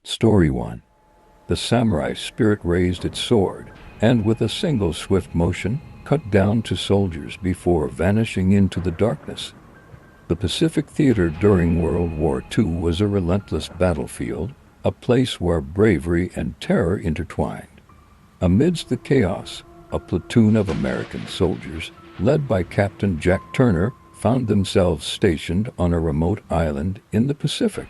Story 1. The samurai spirit raised its sword, and with a single swift motion, cut down two soldiers before vanishing into the darkness. The Pacific Theater during World War II was a relentless battlefield, a place where bravery and terror intertwined. Amidst the chaos, a platoon of American soldiers, led by Captain Jack Turner, found themselves stationed on a remote island in the Pacific.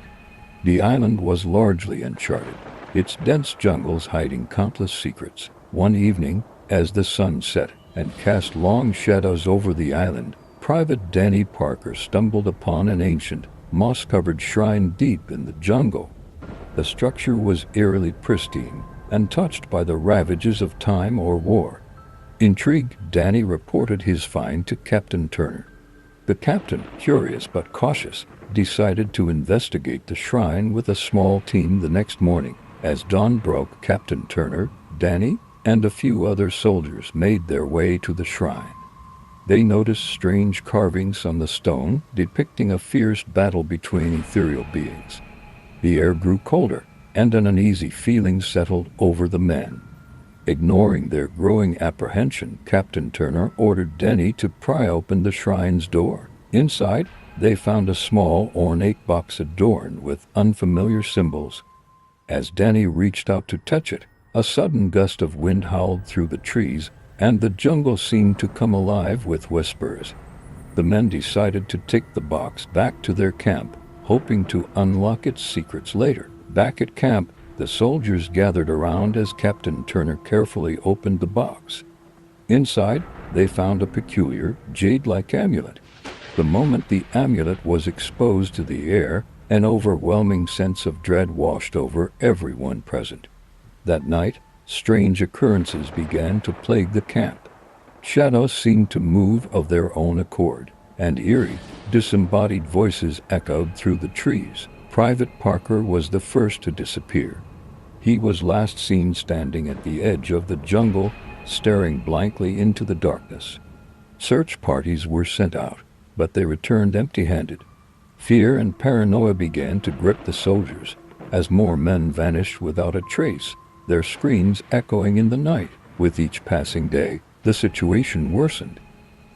The island was largely uncharted, its dense jungles hiding countless secrets. One evening, as the sun set and cast long shadows over the island, Private Danny Parker stumbled upon an ancient, moss-covered shrine deep in the jungle. The structure was eerily pristine, untouched by the ravages of time or war. Intrigued, Danny reported his find to Captain Turner. The captain, curious but cautious, decided to investigate the shrine with a small team the next morning. As dawn broke, Captain Turner, Danny, and a few other soldiers made their way to the shrine. They noticed strange carvings on the stone depicting a fierce battle between ethereal beings. The air grew colder, and an uneasy feeling settled over the men. Ignoring their growing apprehension, Captain Turner ordered Danny to pry open the shrine's door. Inside, they found a small, ornate box adorned with unfamiliar symbols. As Danny reached out to touch it, a sudden gust of wind howled through the trees, and the jungle seemed to come alive with whispers. The men decided to take the box back to their camp, hoping to unlock its secrets later. Back at camp, the soldiers gathered around as Captain Turner carefully opened the box. Inside, they found a peculiar, jade-like amulet. The moment the amulet was exposed to the air, an overwhelming sense of dread washed over everyone present. That night, strange occurrences began to plague the camp. Shadows seemed to move of their own accord, and eerie, disembodied voices echoed through the trees. Private Parker was the first to disappear. He was last seen standing at the edge of the jungle, staring blankly into the darkness. Search parties were sent out, but they returned empty-handed. Fear and paranoia began to grip the soldiers, as more men vanished without a trace, their screams echoing in the night. With each passing day, the situation worsened.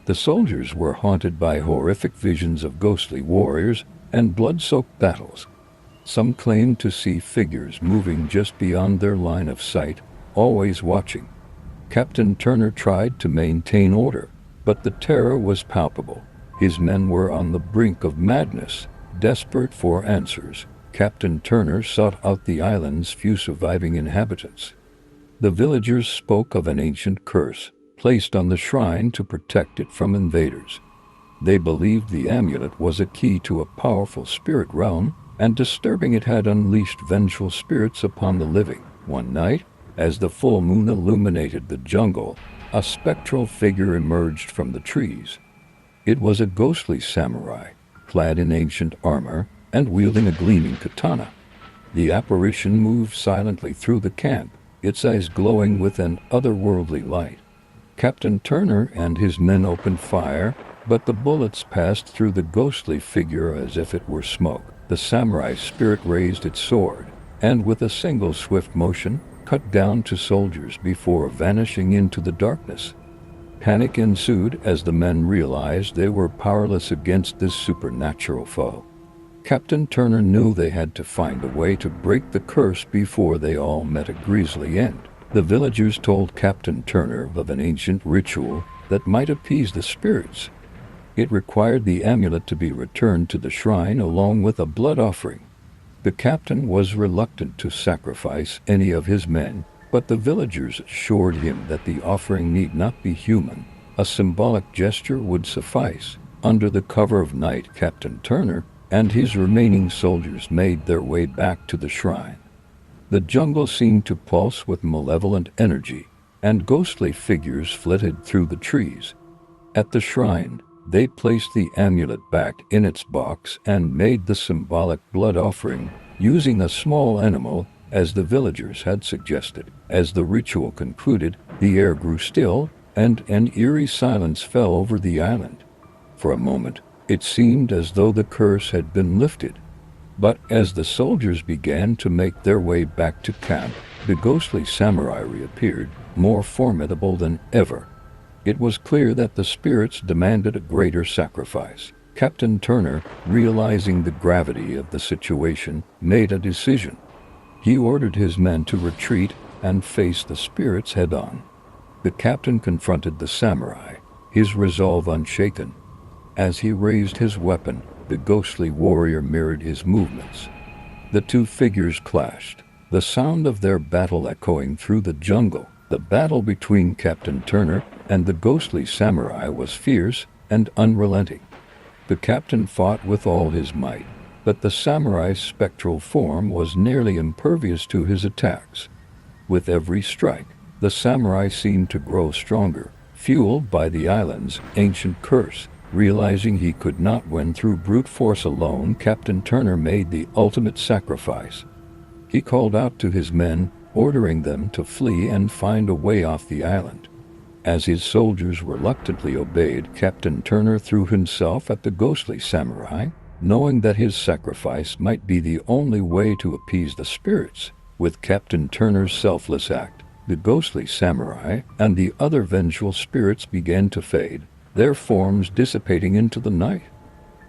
The soldiers were haunted by horrific visions of ghostly warriors and blood-soaked battles. Some claimed to see figures moving just beyond their line of sight, always watching. Captain Turner tried to maintain order, but the terror was palpable. His men were on the brink of madness, desperate for answers. Captain Turner sought out the island's few surviving inhabitants. The villagers spoke of an ancient curse placed on the shrine to protect it from invaders. They believed the amulet was a key to a powerful spirit realm, and disturbing it had unleashed vengeful spirits upon the living. One night, as the full moon illuminated the jungle, a spectral figure emerged from the trees. It was a ghostly samurai, clad in ancient armor and wielding a gleaming katana. The apparition moved silently through the camp, its eyes glowing with an otherworldly light. Captain Turner and his men opened fire, but the bullets passed through the ghostly figure as if it were smoke. The samurai spirit raised its sword, and with a single swift motion, cut down two soldiers before vanishing into the darkness. Panic ensued as the men realized they were powerless against this supernatural foe. Captain Turner knew they had to find a way to break the curse before they all met a grisly end. The villagers told Captain Turner of an ancient ritual that might appease the spirits. It required the amulet to be returned to the shrine along with a blood offering. The captain was reluctant to sacrifice any of his men, but the villagers assured him that the offering need not be human. A symbolic gesture would suffice. Under the cover of night, Captain Turner and his remaining soldiers made their way back to the shrine. The jungle seemed to pulse with malevolent energy, and ghostly figures flitted through the trees. At the shrine, they placed the amulet back in its box and made the symbolic blood offering, using a small animal as the villagers had suggested. As the ritual concluded, the air grew still, and an eerie silence fell over the island. For a moment, it seemed as though the curse had been lifted. But as the soldiers began to make their way back to camp, the ghostly samurai reappeared, more formidable than ever. It was clear that the spirits demanded a greater sacrifice. Captain Turner, realizing the gravity of the situation, made a decision. He ordered his men to retreat and face the spirits head-on. The captain confronted the samurai, his resolve unshaken. As he raised his weapon, the ghostly warrior mirrored his movements. The two figures clashed, the sound of their battle echoing through the jungle. The battle between Captain Turner and the ghostly samurai was fierce and unrelenting. The captain fought with all his might, but the samurai's spectral form was nearly impervious to his attacks. With every strike, the samurai seemed to grow stronger, fueled by the island's ancient curse. Realizing he could not win through brute force alone, Captain Turner made the ultimate sacrifice. He called out to his men, ordering them to flee and find a way off the island. As his soldiers reluctantly obeyed, Captain Turner threw himself at the ghostly samurai, knowing that his sacrifice might be the only way to appease the spirits. With Captain Turner's selfless act, the ghostly samurai and the other vengeful spirits began to fade, their forms dissipating into the night.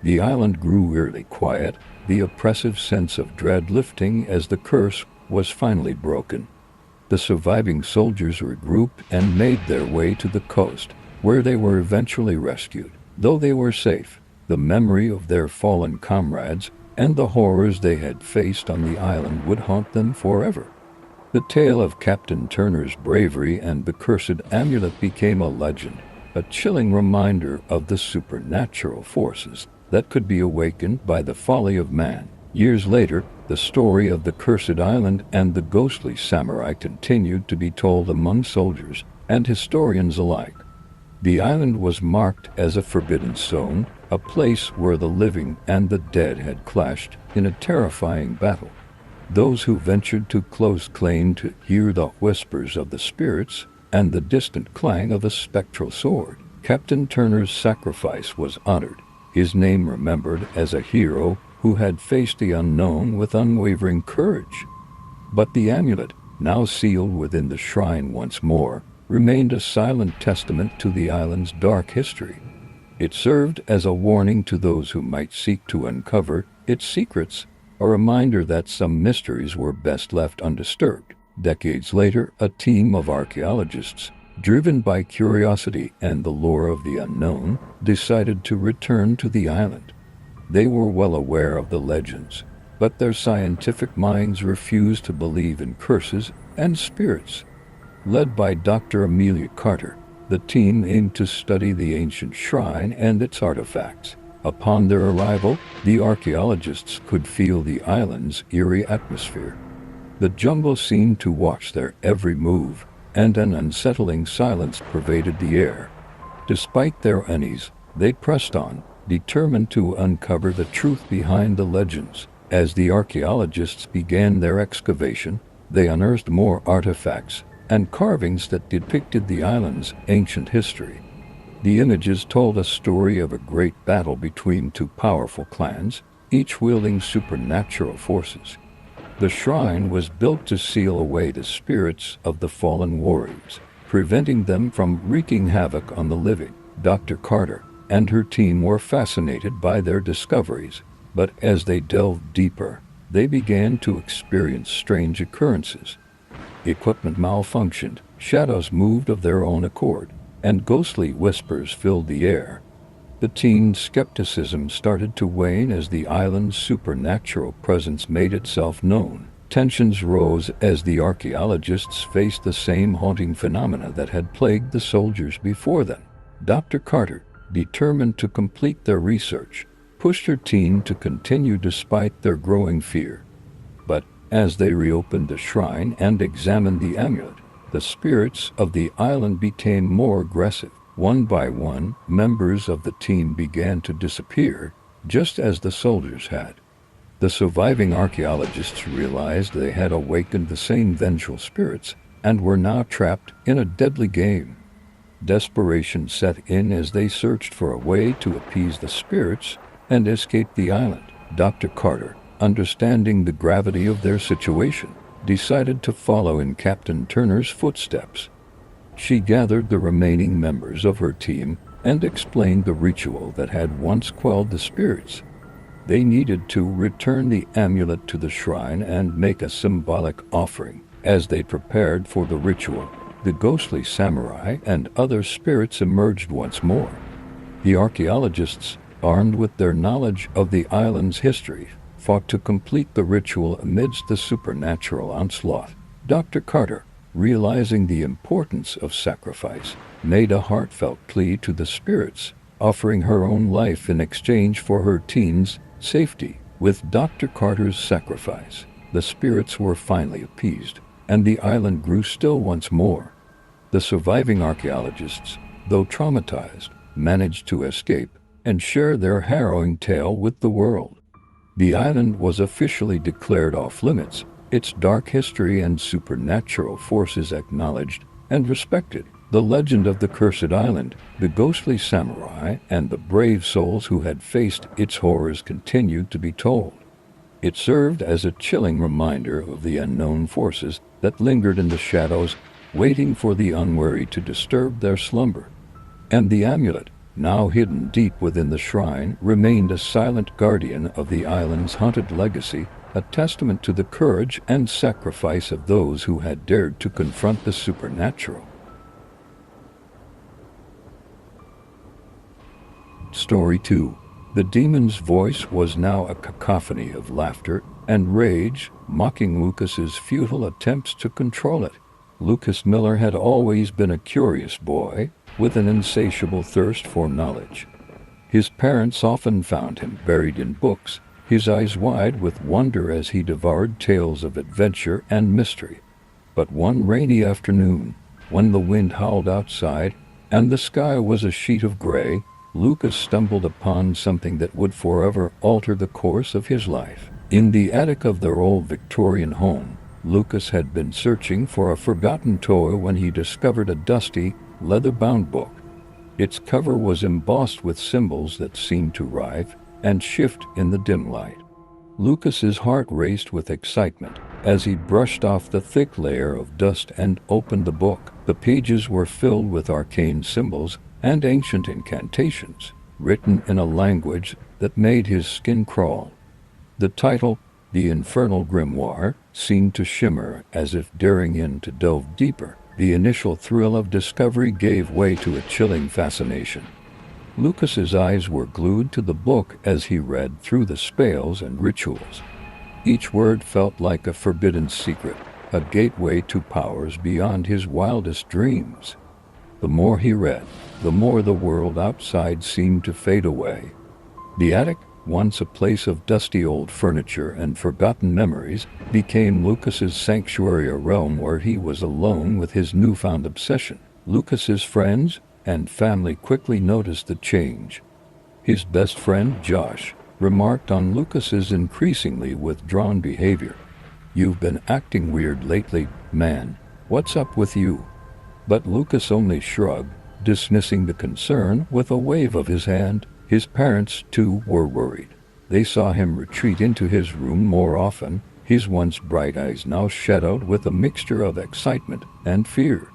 The island grew eerily quiet, the oppressive sense of dread lifting as the curse was finally broken. The surviving soldiers regrouped and made their way to the coast, where they were eventually rescued. Though they were safe, the memory of their fallen comrades and the horrors they had faced on the island would haunt them forever. The tale of Captain Turner's bravery and the cursed amulet became a legend, a chilling reminder of the supernatural forces that could be awakened by the folly of man. Years later, the story of the cursed island and the ghostly samurai continued to be told among soldiers and historians alike. The island was marked as a forbidden zone, a place where the living and the dead had clashed in a terrifying battle. Those who ventured too close claimed to hear the whispers of the spirits and the distant clang of a spectral sword. Captain Turner's sacrifice was honored, his name remembered as a hero who had faced the unknown with unwavering courage. But the amulet, now sealed within the shrine once more, remained a silent testament to the island's dark history. It served as a warning to those who might seek to uncover its secrets, a reminder that some mysteries were best left undisturbed. Decades later, a team of archaeologists, driven by curiosity and the lure of the unknown, decided to return to the island. They were well aware of the legends, but their scientific minds refused to believe in curses and spirits. Led by Dr. Amelia Carter, the team aimed to study the ancient shrine and its artifacts. Upon their arrival, the archaeologists could feel the island's eerie atmosphere. The jungle seemed to watch their every move, and an unsettling silence pervaded the air. Despite their unease, they pressed on, determined to uncover the truth behind the legends. As the archaeologists began their excavation, they unearthed more artifacts and carvings that depicted the island's ancient history. The images told a story of a great battle between two powerful clans, each wielding supernatural forces. The shrine was built to seal away the spirits of the fallen warriors, preventing them from wreaking havoc on the living. Dr. Carter and her team were fascinated by their discoveries, but as they delved deeper, they began to experience strange occurrences. Equipment malfunctioned, shadows moved of their own accord, and ghostly whispers filled the air. The team's skepticism started to wane as the island's supernatural presence made itself known. Tensions rose as the archaeologists faced the same haunting phenomena that had plagued the soldiers before them. Dr. Carter, determined to complete their research, pushed her team to continue despite their growing fear. But as they reopened the shrine and examined the amulet, the spirits of the island became more aggressive. One by one, members of the team began to disappear, just as the soldiers had. The surviving archaeologists realized they had awakened the same vengeful spirits and were now trapped in a deadly game. Desperation set in as they searched for a way to appease the spirits and escape the island. Dr. Carter, understanding the gravity of their situation, decided to follow in Captain Turner's footsteps. She gathered the remaining members of her team and explained the ritual that had once quelled the spirits. They needed to return the amulet to the shrine and make a symbolic offering. As they prepared for the ritual, the ghostly samurai and other spirits emerged once more. The archaeologists, armed with their knowledge of the island's history, fought to complete the ritual amidst the supernatural onslaught. Dr. Carter, realizing the importance of sacrifice, made a heartfelt plea to the spirits, offering her own life in exchange for her team's safety. With Dr. Carter's sacrifice, the spirits were finally appeased, and the island grew still once more. The surviving archaeologists, though traumatized, managed to escape and share their harrowing tale with the world. The island was officially declared off-limits, its dark history and supernatural forces acknowledged and respected. The legend of the Cursed Island, the ghostly samurai, and the brave souls who had faced its horrors continued to be told. It served as a chilling reminder of the unknown forces that lingered in the shadows, waiting for the unwary to disturb their slumber. And the amulet, now hidden deep within the shrine, remained a silent guardian of the island's haunted legacy, a testament to the courage and sacrifice of those who had dared to confront the supernatural. Story 2. The demon's voice was now a cacophony of laughter and rage, mocking Lucas's futile attempts to control it. Lucas Miller had always been a curious boy, with an insatiable thirst for knowledge. His parents often found him buried in books, his eyes wide with wonder as he devoured tales of adventure and mystery. But one rainy afternoon, when the wind howled outside and the sky was a sheet of gray, Lucas stumbled upon something that would forever alter the course of his life. In the attic of their old Victorian home, Lucas had been searching for a forgotten toy when he discovered a dusty, leather-bound book. Its cover was embossed with symbols that seemed to writhe and shift in the dim light. Lucas's heart raced with excitement as he brushed off the thick layer of dust and opened the book. The pages were filled with arcane symbols and ancient incantations, written in a language that made his skin crawl. The title, The Infernal Grimoire, seemed to shimmer as if daring him to delve deeper. The initial thrill of discovery gave way to a chilling fascination. Lucas's eyes were glued to the book as he read through the spells and rituals. Each word felt like a forbidden secret, a gateway to powers beyond his wildest dreams. The more he read, the more the world outside seemed to fade away. The attic, once a place of dusty old furniture and forgotten memories, became Lucas's sanctuary, a realm where he was alone with his newfound obsession. Lucas's friends and family quickly noticed the change. His best friend, Josh, remarked on Lucas's increasingly withdrawn behavior. "You've been acting weird lately, man. What's up with you?" But Lucas only shrugged, dismissing the concern with a wave of his hand. His parents, too, were worried. They saw him retreat into his room more often, his once bright eyes now shadowed with a mixture of excitement and fear.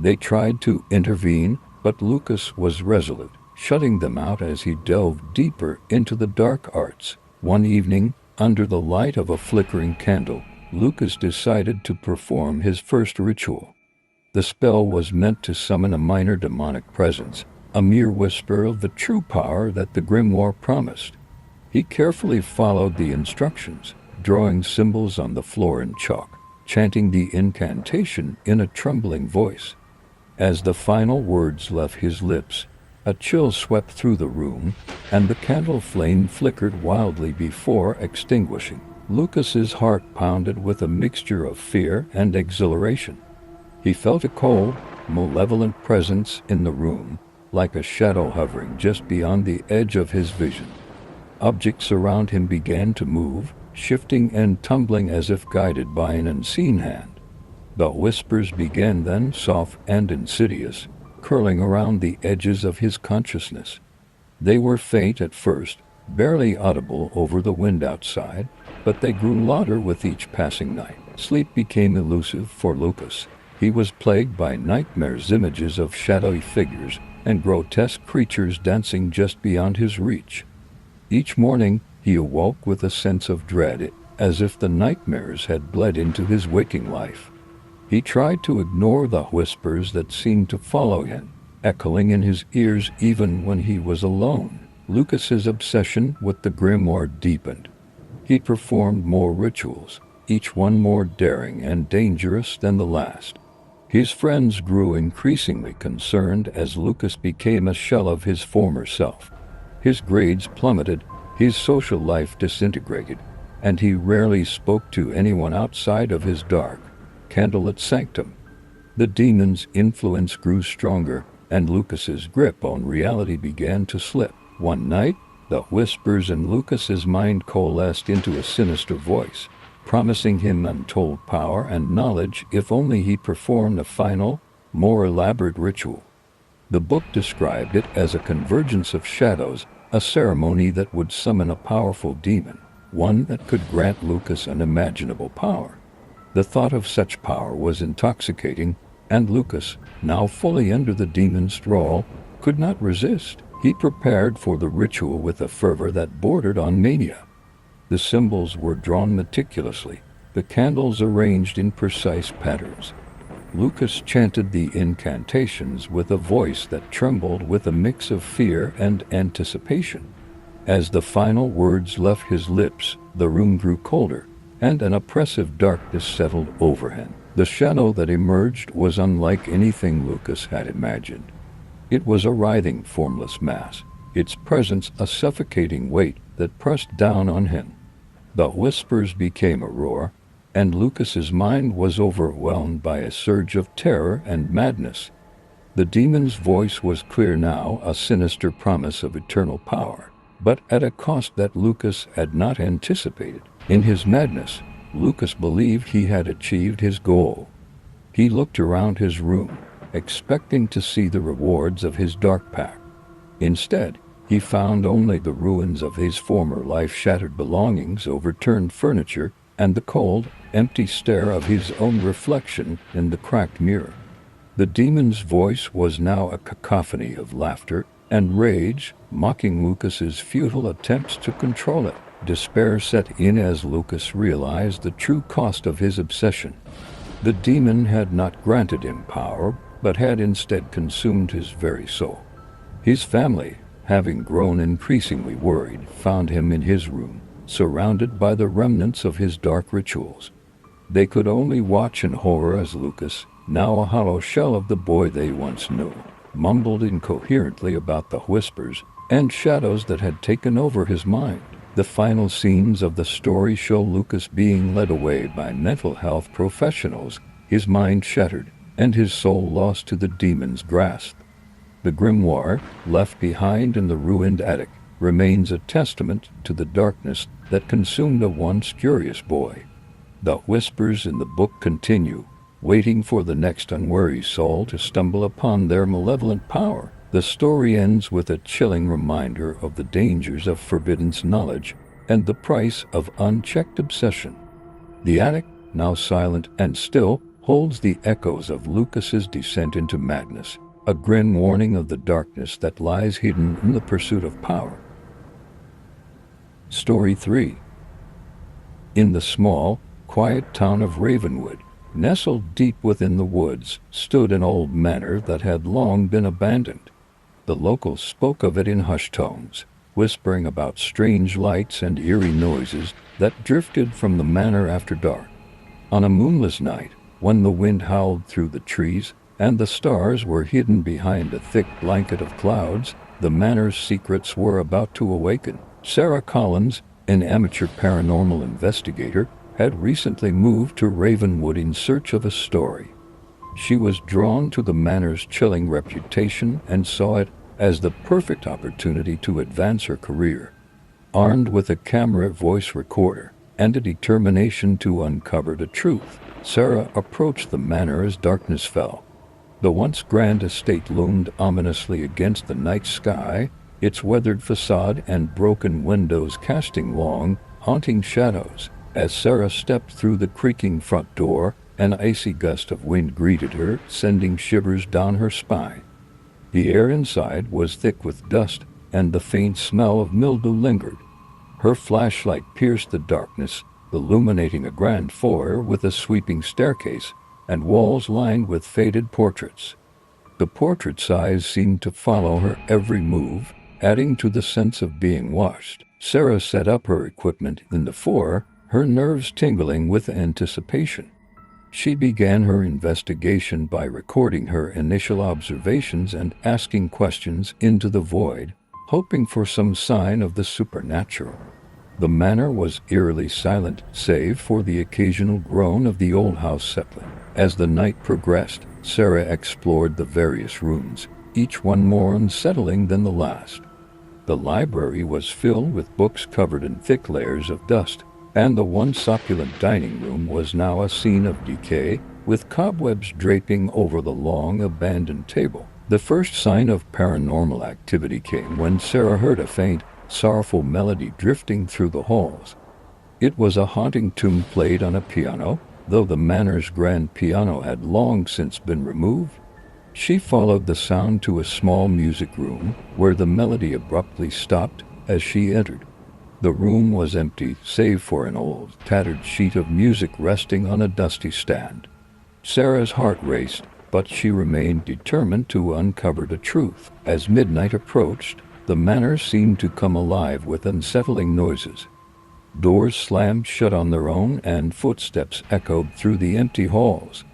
They tried to intervene, but Lucas was resolute, shutting them out as he delved deeper into the dark arts. One evening, under the light of a flickering candle, Lucas decided to perform his first ritual. The spell was meant to summon a minor demonic presence, a mere whisper of the true power that the grimoire promised. He carefully followed the instructions, drawing symbols on the floor in chalk, chanting the incantation in a trembling voice. As the final words left his lips, a chill swept through the room, and the candle flame flickered wildly before extinguishing. Lucas's heart pounded with a mixture of fear and exhilaration. He felt a cold, malevolent presence in the room, like a shadow hovering just beyond the edge of his vision. Objects around him began to move, shifting and tumbling as if guided by an unseen hand. The whispers began then, soft and insidious, curling around the edges of his consciousness. They were faint at first, barely audible over the wind outside, but they grew louder with each passing night. Sleep became elusive for Lucas. He was plagued by nightmares, images of shadowy figures and grotesque creatures dancing just beyond his reach. Each morning, he awoke with a sense of dread, as if the nightmares had bled into his waking life. He tried to ignore the whispers that seemed to follow him, echoing in his ears even when he was alone. Lucas's obsession with the grimoire deepened. He performed more rituals, each one more daring and dangerous than the last. His friends grew increasingly concerned as Lucas became a shell of his former self. His grades plummeted, his social life disintegrated, and he rarely spoke to anyone outside of his dark, candlelit sanctum. The demon's influence grew stronger, and Lucas's grip on reality began to slip. One night, the whispers in Lucas's mind coalesced into a sinister voice, promising him untold power and knowledge if only he performed a final, more elaborate ritual. The book described it as a convergence of shadows, a ceremony that would summon a powerful demon, one that could grant Lucas unimaginable power. The thought of such power was intoxicating, and Lucas, now fully under the demon's thrall, could not resist. He prepared for the ritual with a fervor that bordered on mania. The symbols were drawn meticulously, the candles arranged in precise patterns. Lucas chanted the incantations with a voice that trembled with a mix of fear and anticipation. As the final words left his lips, the room grew colder, and an oppressive darkness settled over him. The shadow that emerged was unlike anything Lucas had imagined. It was a writhing, formless mass, its presence a suffocating weight that pressed down on him. The whispers became a roar, and Lucas's mind was overwhelmed by a surge of terror and madness. The demon's voice was clear now, a sinister promise of eternal power, but at a cost that Lucas had not anticipated. In his madness, Lucas believed he had achieved his goal. He looked around his room, expecting to see the rewards of his dark pact. Instead, he found only the ruins of his former life, shattered belongings, overturned furniture, and the cold, empty stare of his own reflection in the cracked mirror. The demon's voice was now a cacophony of laughter and rage, mocking Lucas's futile attempts to control it. Despair set in as Lucas realized the true cost of his obsession. The demon had not granted him power, but had instead consumed his very soul. His family, having grown increasingly worried, found him in his room, surrounded by the remnants of his dark rituals. They could only watch in horror as Lucas, now a hollow shell of the boy they once knew, mumbled incoherently about the whispers and shadows that had taken over his mind. The final scenes of the story show Lucas being led away by mental health professionals, his mind shattered, and his soul lost to the demon's grasp. The grimoire, left behind in the ruined attic, remains a testament to the darkness that consumed a once curious boy. The whispers in the book continue, waiting for the next unwary soul to stumble upon their malevolent power. The story ends with a chilling reminder of the dangers of forbidden knowledge and the price of unchecked obsession. The attic, now silent and still, holds the echoes of Lucas's descent into madness, a grim warning of the darkness that lies hidden in the pursuit of power. Story 3. In the small, quiet town of Ravenwood, nestled deep within the woods, stood an old manor that had long been abandoned. The locals spoke of it in hushed tones, whispering about strange lights and eerie noises that drifted from the manor after dark. On a moonless night, when the wind howled through the trees and the stars were hidden behind a thick blanket of clouds, the manor's secrets were about to awaken. Sarah Collins, an amateur paranormal investigator, had recently moved to Ravenwood in search of a story. She was drawn to the manor's chilling reputation and saw it as the perfect opportunity to advance her career. Armed with a camera, voice recorder, and a determination to uncover the truth, Sarah approached the manor as darkness fell. The once grand estate loomed ominously against the night sky, its weathered facade and broken windows casting long, haunting shadows. As Sarah stepped through the creaking front door, an icy gust of wind greeted her, sending shivers down her spine. The air inside was thick with dust, and the faint smell of mildew lingered. Her flashlight pierced the darkness, illuminating a grand foyer with a sweeping staircase and walls lined with faded portraits. The portrait's eyes seemed to follow her every move, adding to the sense of being watched. Sarah set up her equipment in the foyer, her nerves tingling with anticipation. She began her investigation by recording her initial observations and asking questions into the void, hoping for some sign of the supernatural. The manor was eerily silent, save for the occasional groan of the old house settling. As the night progressed, Sarah explored the various rooms, each one more unsettling than the last. The library was filled with books covered in thick layers of dust, and the once succulent dining room was now a scene of decay, with cobwebs draping over the long abandoned table. The first sign of paranormal activity came when Sarah heard a faint, sorrowful melody drifting through the halls. It was a haunting tune played on a piano, though the manor's grand piano had long since been removed. She followed the sound to a small music room, where the melody abruptly stopped as she entered. The room was empty, save for an old, tattered sheet of music resting on a dusty stand. Sarah's heart raced, but she remained determined to uncover the truth. As midnight approached, the manor seemed to come alive with unsettling noises. Doors slammed shut on their own, and footsteps echoed through the empty halls.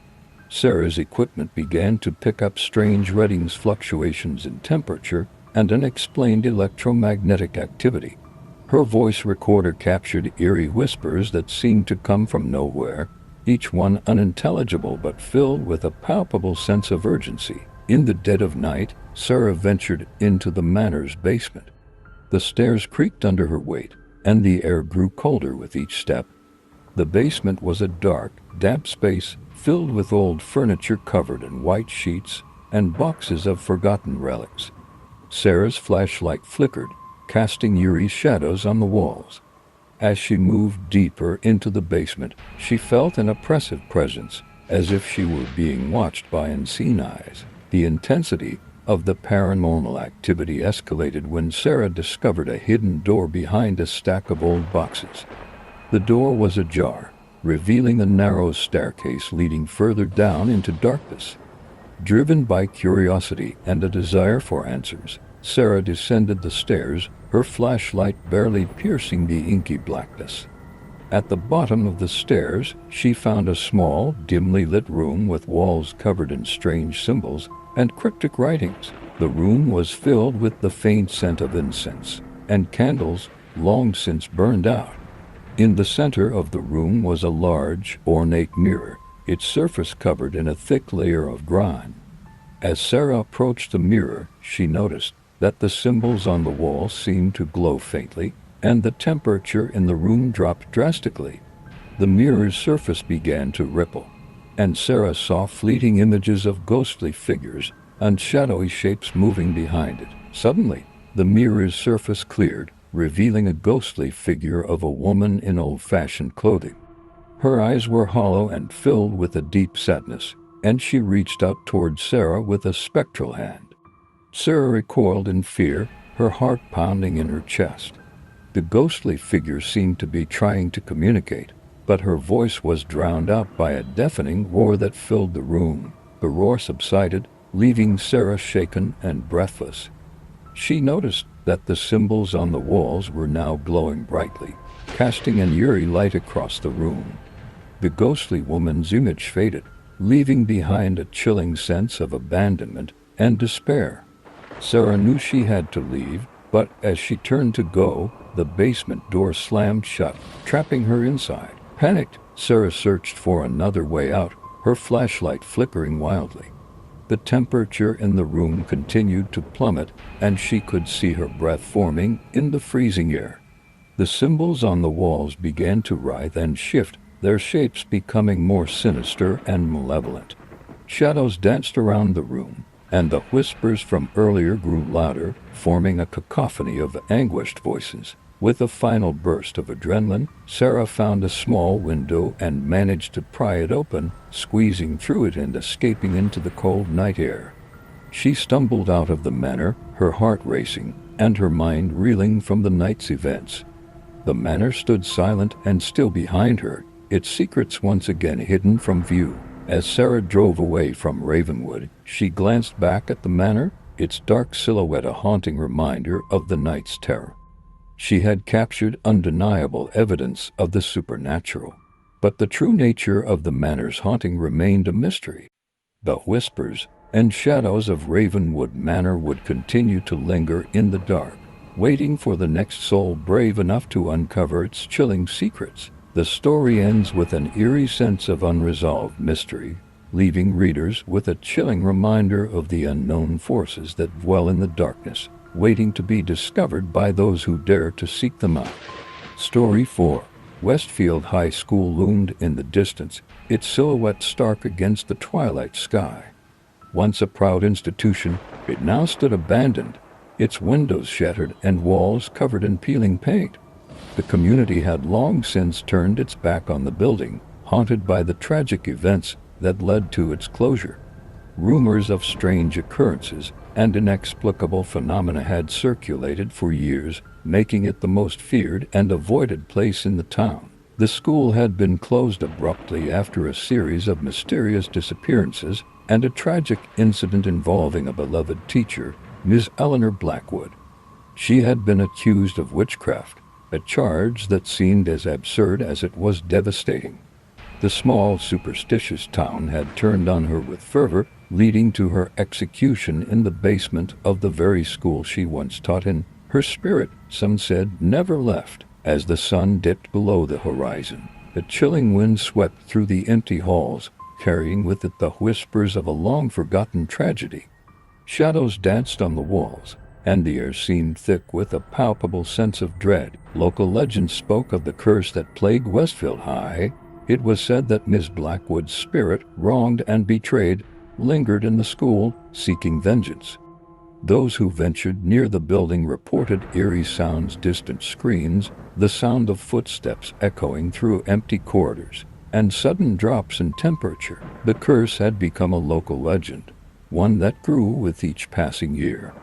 Sarah's equipment began to pick up strange readings, fluctuations in temperature, and unexplained electromagnetic activity. Her voice recorder captured eerie whispers that seemed to come from nowhere, each one unintelligible but filled with a palpable sense of urgency. In the dead of night, Sarah ventured into the manor's basement. The stairs creaked under her weight, and the air grew colder with each step. The basement was a dark, damp space filled with old furniture covered in white sheets and boxes of forgotten relics. Sarah's flashlight flickered, casting eerie shadows on the walls. As she moved deeper into the basement, she felt an oppressive presence, as if she were being watched by unseen eyes. The intensity of the paranormal activity escalated when Sarah discovered a hidden door behind a stack of old boxes. The door was ajar, revealing a narrow staircase leading further down into darkness. Driven by curiosity and a desire for answers, Sarah descended the stairs, her flashlight barely piercing the inky blackness. At the bottom of the stairs, she found a small, dimly lit room with walls covered in strange symbols and cryptic writings. The room was filled with the faint scent of incense and candles long since burned out. In the center of the room was a large, ornate mirror, its surface covered in a thick layer of grime. As Sarah approached the mirror, she noticed that the symbols on the wall seemed to glow faintly, and the temperature in the room dropped drastically. The mirror's surface began to ripple, and Sarah saw fleeting images of ghostly figures and shadowy shapes moving behind it. Suddenly, the mirror's surface cleared, revealing a ghostly figure of a woman in old-fashioned clothing. Her eyes were hollow and filled with a deep sadness, and she reached out toward Sarah with a spectral hand. Sarah recoiled in fear, her heart pounding in her chest. The ghostly figure seemed to be trying to communicate, but her voice was drowned out by a deafening roar that filled the room. The roar subsided, leaving Sarah shaken and breathless. She noticed that the symbols on the walls were now glowing brightly, casting an eerie light across the room. The ghostly woman's image faded, leaving behind a chilling sense of abandonment and despair. Sarah knew she had to leave, but as she turned to go, the basement door slammed shut, trapping her inside. Panicked, Sarah searched for another way out, her flashlight flickering wildly. The temperature in the room continued to plummet, and she could see her breath forming in the freezing air. The symbols on the walls began to writhe and shift, their shapes becoming more sinister and malevolent. Shadows danced around the room, and the whispers from earlier grew louder, forming a cacophony of anguished voices. With a final burst of adrenaline, Sarah found a small window and managed to pry it open, squeezing through it and escaping into the cold night air. She stumbled out of the manor, her heart racing, and her mind reeling from the night's events. The manor stood silent and still behind her, its secrets once again hidden from view. As Sarah drove away from Ravenwood, she glanced back at the manor, its dark silhouette a haunting reminder of the night's terror. She had captured undeniable evidence of the supernatural, but the true nature of the manor's haunting remained a mystery. The whispers and shadows of Ravenwood Manor would continue to linger in the dark, waiting for the next soul brave enough to uncover its chilling secrets. The story ends with an eerie sense of unresolved mystery, leaving readers with a chilling reminder of the unknown forces that dwell in the darkness, waiting to be discovered by those who dare to seek them out. Story 4. Westfield High School loomed in the distance, its silhouette stark against the twilight sky. Once a proud institution, it now stood abandoned, its windows shattered and walls covered in peeling paint. The community had long since turned its back on the building, haunted by the tragic events that led to its closure. Rumors of strange occurrences and inexplicable phenomena had circulated for years, making it the most feared and avoided place in the town. The school had been closed abruptly after a series of mysterious disappearances and a tragic incident involving a beloved teacher, Miss Eleanor Blackwood. She had been accused of witchcraft, a charge that seemed as absurd as it was devastating. The small, superstitious town had turned on her with fervor, leading to her execution in the basement of the very school she once taught in. Her spirit, some said, never left. As the sun dipped below the horizon, a chilling wind swept through the empty halls, carrying with it the whispers of a long-forgotten tragedy. Shadows danced on the walls, and the air seemed thick with a palpable sense of dread. Local legend spoke of the curse that plagued Westfield High. It was said that Miss Blackwood's spirit, wronged and betrayed, lingered in the school, seeking vengeance. Those who ventured near the building reported eerie sounds, distant screams, the sound of footsteps echoing through empty corridors, and sudden drops in temperature. The curse had become a local legend, one that grew with each passing year.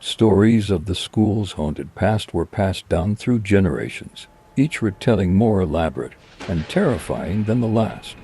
Stories of the school's haunted past were passed down through generations, each retelling more elaborate and terrifying than the last.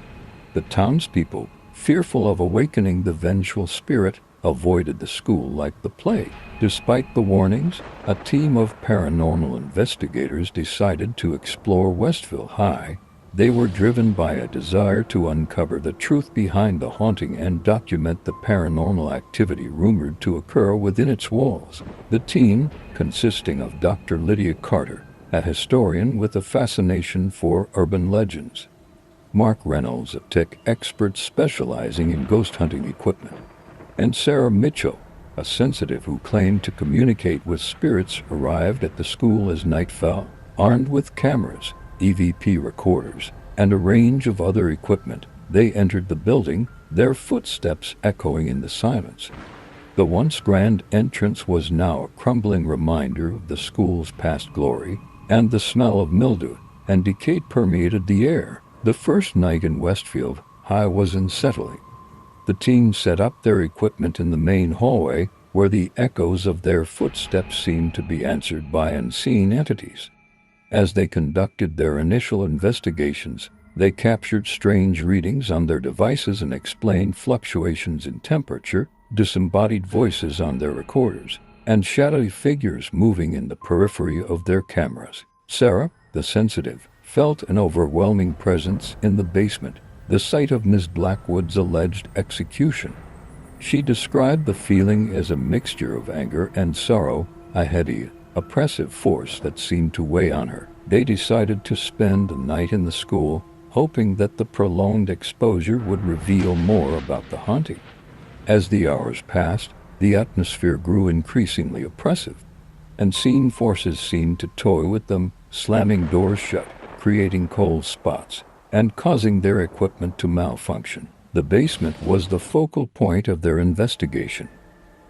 The townspeople, fearful of awakening the vengeful spirit, avoided the school like the plague. Despite the warnings, a team of paranormal investigators decided to explore Westfield High. They were driven by a desire to uncover the truth behind the haunting and document the paranormal activity rumored to occur within its walls. The team, consisting of Dr. Lydia Carter, a historian with a fascination for urban legends, Mark Reynolds, a tech expert specializing in ghost hunting equipment, and Sarah Mitchell, a sensitive who claimed to communicate with spirits, arrived at the school as night fell. Armed with cameras, EVP recorders, and a range of other equipment, they entered the building, their footsteps echoing in the silence. The once grand entrance was now a crumbling reminder of the school's past glory, and the smell of mildew and decay permeated the air. The first night in Westfield High was unsettling. The team set up their equipment in the main hallway, where the echoes of their footsteps seemed to be answered by unseen entities. As they conducted their initial investigations, they captured strange readings on their devices and explained fluctuations in temperature, disembodied voices on their recorders, and shadowy figures moving in the periphery of their cameras. Sarah, the sensitive, felt an overwhelming presence in the basement, the site of Miss Blackwood's alleged execution. She described the feeling as a mixture of anger and sorrow, a heady, oppressive force that seemed to weigh on her. They decided to spend the night in the school, hoping that the prolonged exposure would reveal more about the haunting. As the hours passed, the atmosphere grew increasingly oppressive. Unseen forces seemed to toy with them, slamming doors shut, creating cold spots, and causing their equipment to malfunction. The basement was the focal point of their investigation.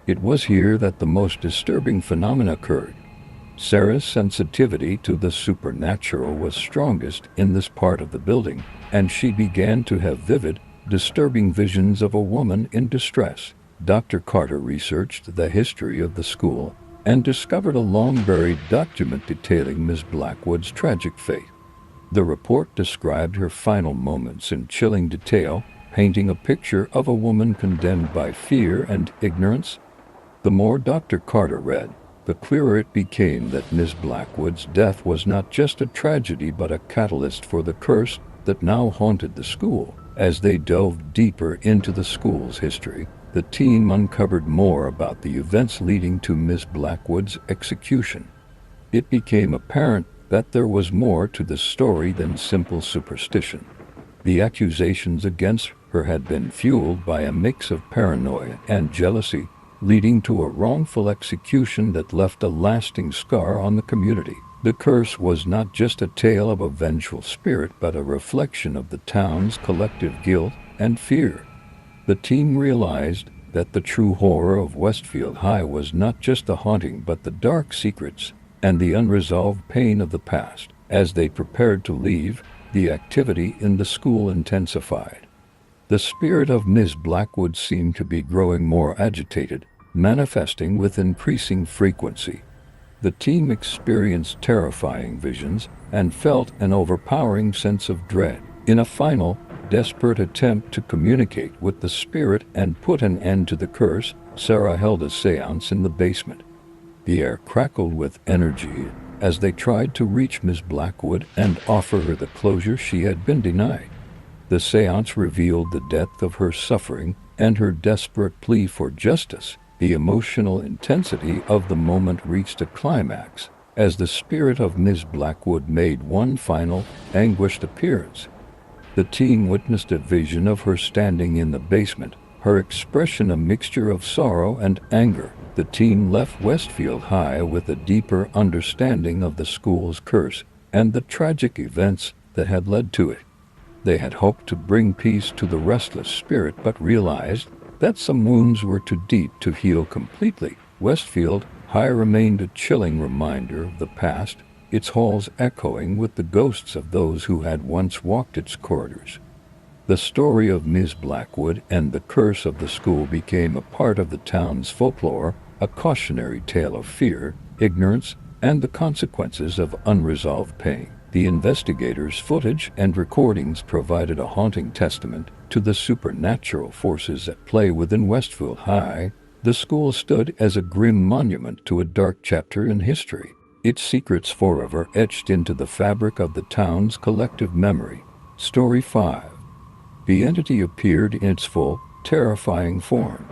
It was here that the most disturbing phenomena occurred. Sarah's sensitivity to the supernatural was strongest in this part of the building, and she began to have vivid, disturbing visions of a woman in distress. Dr. Carter researched the history of the school and discovered a long-buried document detailing Miss Blackwood's tragic fate. The report described her final moments in chilling detail, painting a picture of a woman condemned by fear and ignorance. The more Dr. Carter read, the clearer it became that Miss Blackwood's death was not just a tragedy but a catalyst for the curse that now haunted the school. As they delved deeper into the school's history, the team uncovered more about the events leading to Miss Blackwood's execution. It became apparent that there was more to the story than simple superstition. The accusations against her had been fueled by a mix of paranoia and jealousy, leading to a wrongful execution that left a lasting scar on the community. The curse was not just a tale of a vengeful spirit, but a reflection of the town's collective guilt and fear. The team realized that the true horror of Westfield High was not just the haunting, but the dark secrets and the unresolved pain of the past. As they prepared to leave, the activity in the school intensified. The spirit of Miss Blackwood seemed to be growing more agitated, manifesting with increasing frequency. The team experienced terrifying visions and felt an overpowering sense of dread. In a final, desperate attempt to communicate with the spirit and put an end to the curse, Sarah held a séance in the basement. The air crackled with energy as they tried to reach Miss Blackwood and offer her the closure she had been denied. The séance revealed the depth of her suffering and her desperate plea for justice. The emotional intensity of the moment reached a climax as the spirit of Miss Blackwood made one final, anguished appearance. The team witnessed a vision of her standing in the basement, her expression a mixture of sorrow and anger. The team left Westfield High with a deeper understanding of the school's curse and the tragic events that had led to it. They had hoped to bring peace to the restless spirit, but realized that some wounds were too deep to heal completely. Westfield High remained a chilling reminder of the past, its halls echoing with the ghosts of those who had once walked its corridors. The story of Miss Blackwood and the curse of the school became a part of the town's folklore, a cautionary tale of fear, ignorance, and the consequences of unresolved pain. The investigators' footage and recordings provided a haunting testament to the supernatural forces at play within Westfield High. The school stood as a grim monument to a dark chapter in history, its secrets forever etched into the fabric of the town's collective memory. Story 5. The entity appeared in its full, terrifying form.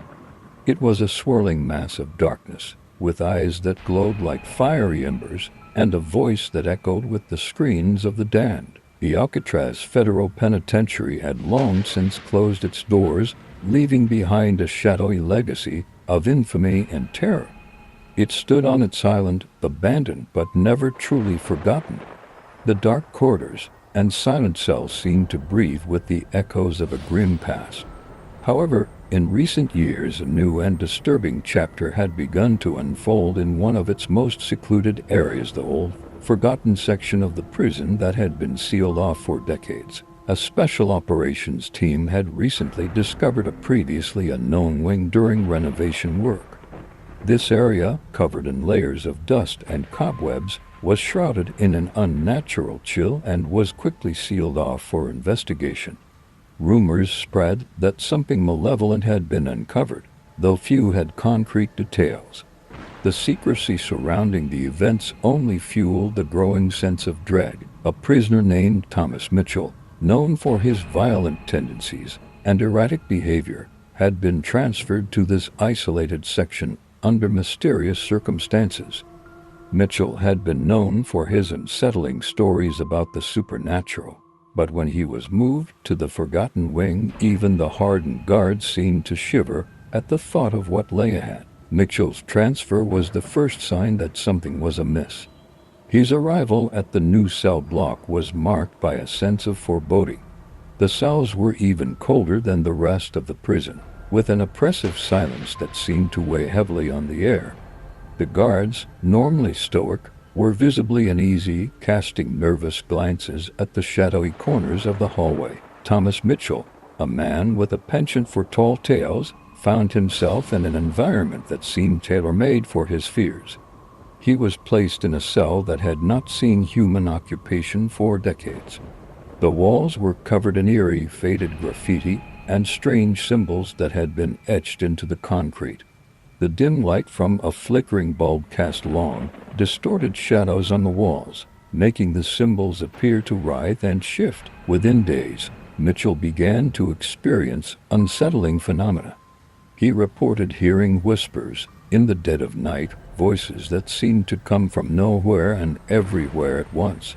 It was a swirling mass of darkness, with eyes that glowed like fiery embers, and a voice that echoed with the screams of the damned. The Alcatraz Federal Penitentiary had long since closed its doors, leaving behind a shadowy legacy of infamy and terror. It stood on its island, abandoned but never truly forgotten. The dark corridors and silent cells seemed to breathe with the echoes of a grim past. However, in recent years, a new and disturbing chapter had begun to unfold in one of its most secluded areas, the old, forgotten section of the prison that had been sealed off for decades. A special operations team had recently discovered a previously unknown wing during renovation work. This area, covered in layers of dust and cobwebs, was shrouded in an unnatural chill and was quickly sealed off for investigation. Rumors spread that something malevolent had been uncovered, though few had concrete details. The secrecy surrounding the events only fueled the growing sense of dread. A prisoner named Thomas Mitchell, known for his violent tendencies and erratic behavior, had been transferred to this isolated section under mysterious circumstances. Mitchell had been known for his unsettling stories about the supernatural, but when he was moved to the forgotten wing, even the hardened guards seemed to shiver at the thought of what lay ahead. Mitchell's transfer was the first sign that something was amiss. His arrival at the new cell block was marked by a sense of foreboding. The cells were even colder than the rest of the prison, with an oppressive silence that seemed to weigh heavily on the air. The guards, normally stoic, were visibly uneasy, casting nervous glances at the shadowy corners of the hallway. Thomas Mitchell, a man with a penchant for tall tales, found himself in an environment that seemed tailor-made for his fears. He was placed in a cell that had not seen human occupation for decades. The walls were covered in eerie, faded graffiti and strange symbols that had been etched into the concrete. The dim light from a flickering bulb cast long, distorted shadows on the walls, making the symbols appear to writhe and shift. Within days, Mitchell began to experience unsettling phenomena. He reported hearing whispers in the dead of night, voices that seemed to come from nowhere and everywhere at once.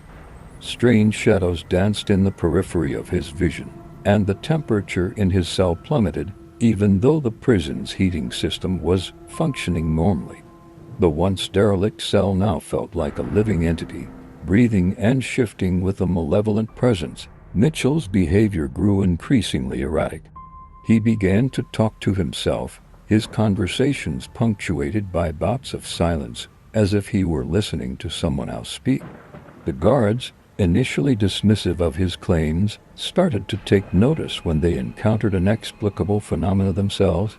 Strange shadows danced in the periphery of his vision, and the temperature in his cell plummeted, even though the prison's heating system was functioning normally. The once derelict cell now felt like a living entity, breathing and shifting with a malevolent presence. Mitchell's behavior grew increasingly erratic. He began to talk to himself, his conversations punctuated by bouts of silence, as if he were listening to someone else speak. The guards, initially dismissive of his claims, started to take notice when they encountered inexplicable phenomena themselves.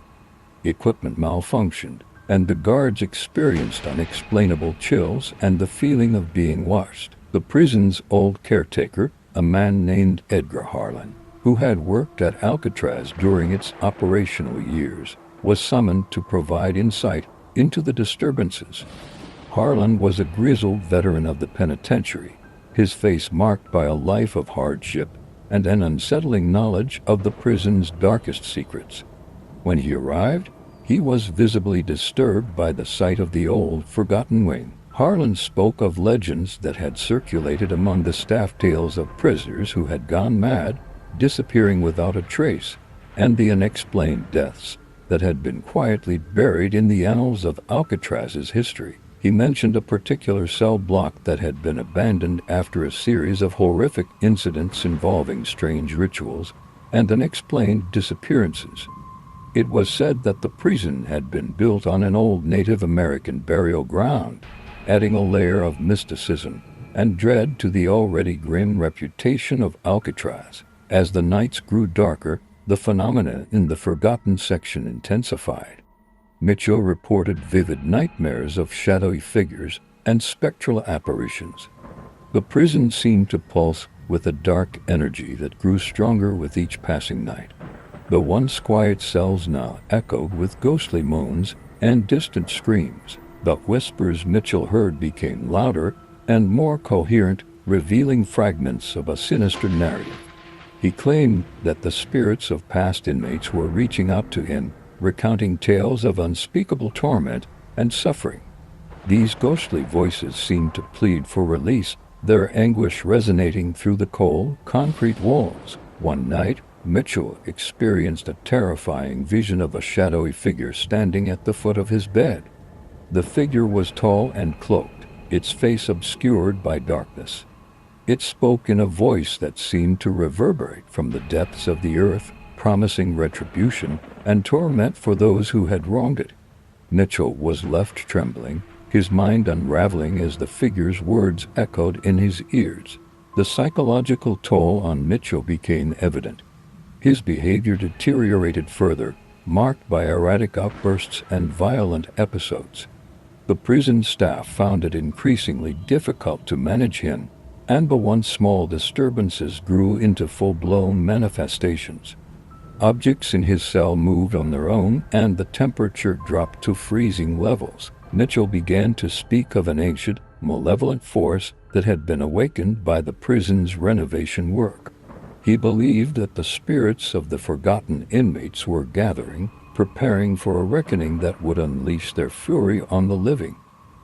Equipment malfunctioned, and the guards experienced unexplainable chills and the feeling of being watched. The prison's old caretaker, a man named Edgar Harlan, who had worked at Alcatraz during its operational years, was summoned to provide insight into the disturbances. Harlan was a grizzled veteran of the penitentiary, his face marked by a life of hardship and an unsettling knowledge of the prison's darkest secrets. When he arrived, he was visibly disturbed by the sight of the old, forgotten wing. Harlan spoke of legends that had circulated among the staff, tales of prisoners who had gone mad, disappearing without a trace, and the unexplained deaths that had been quietly buried in the annals of Alcatraz's history. He mentioned a particular cell block that had been abandoned after a series of horrific incidents involving strange rituals and unexplained disappearances. It was said that the prison had been built on an old Native American burial ground, adding a layer of mysticism and dread to the already grim reputation of Alcatraz. As the nights grew darker, the phenomena in the forgotten section intensified. Mitchell reported vivid nightmares of shadowy figures and spectral apparitions. The prison seemed to pulse with a dark energy that grew stronger with each passing night. The once quiet cells now echoed with ghostly moans and distant screams. The whispers Mitchell heard became louder and more coherent, revealing fragments of a sinister narrative. He claimed that the spirits of past inmates were reaching out to him, recounting tales of unspeakable torment and suffering. These ghostly voices seemed to plead for release, their anguish resonating through the cold, concrete walls. One night, Mitchell experienced a terrifying vision of a shadowy figure standing at the foot of his bed. The figure was tall and cloaked, its face obscured by darkness. It spoke in a voice that seemed to reverberate from the depths of the earth, promising retribution and torment for those who had wronged it. Mitchell was left trembling, his mind unraveling as the figure's words echoed in his ears. The psychological toll on Mitchell became evident. His behavior deteriorated further, marked by erratic outbursts and violent episodes. The prison staff found it increasingly difficult to manage him, and the once small disturbances grew into full-blown manifestations. Objects in his cell moved on their own, and the temperature dropped to freezing levels. Mitchell began to speak of an ancient, malevolent force that had been awakened by the prison's renovation work. He believed that the spirits of the forgotten inmates were gathering, preparing for a reckoning that would unleash their fury on the living.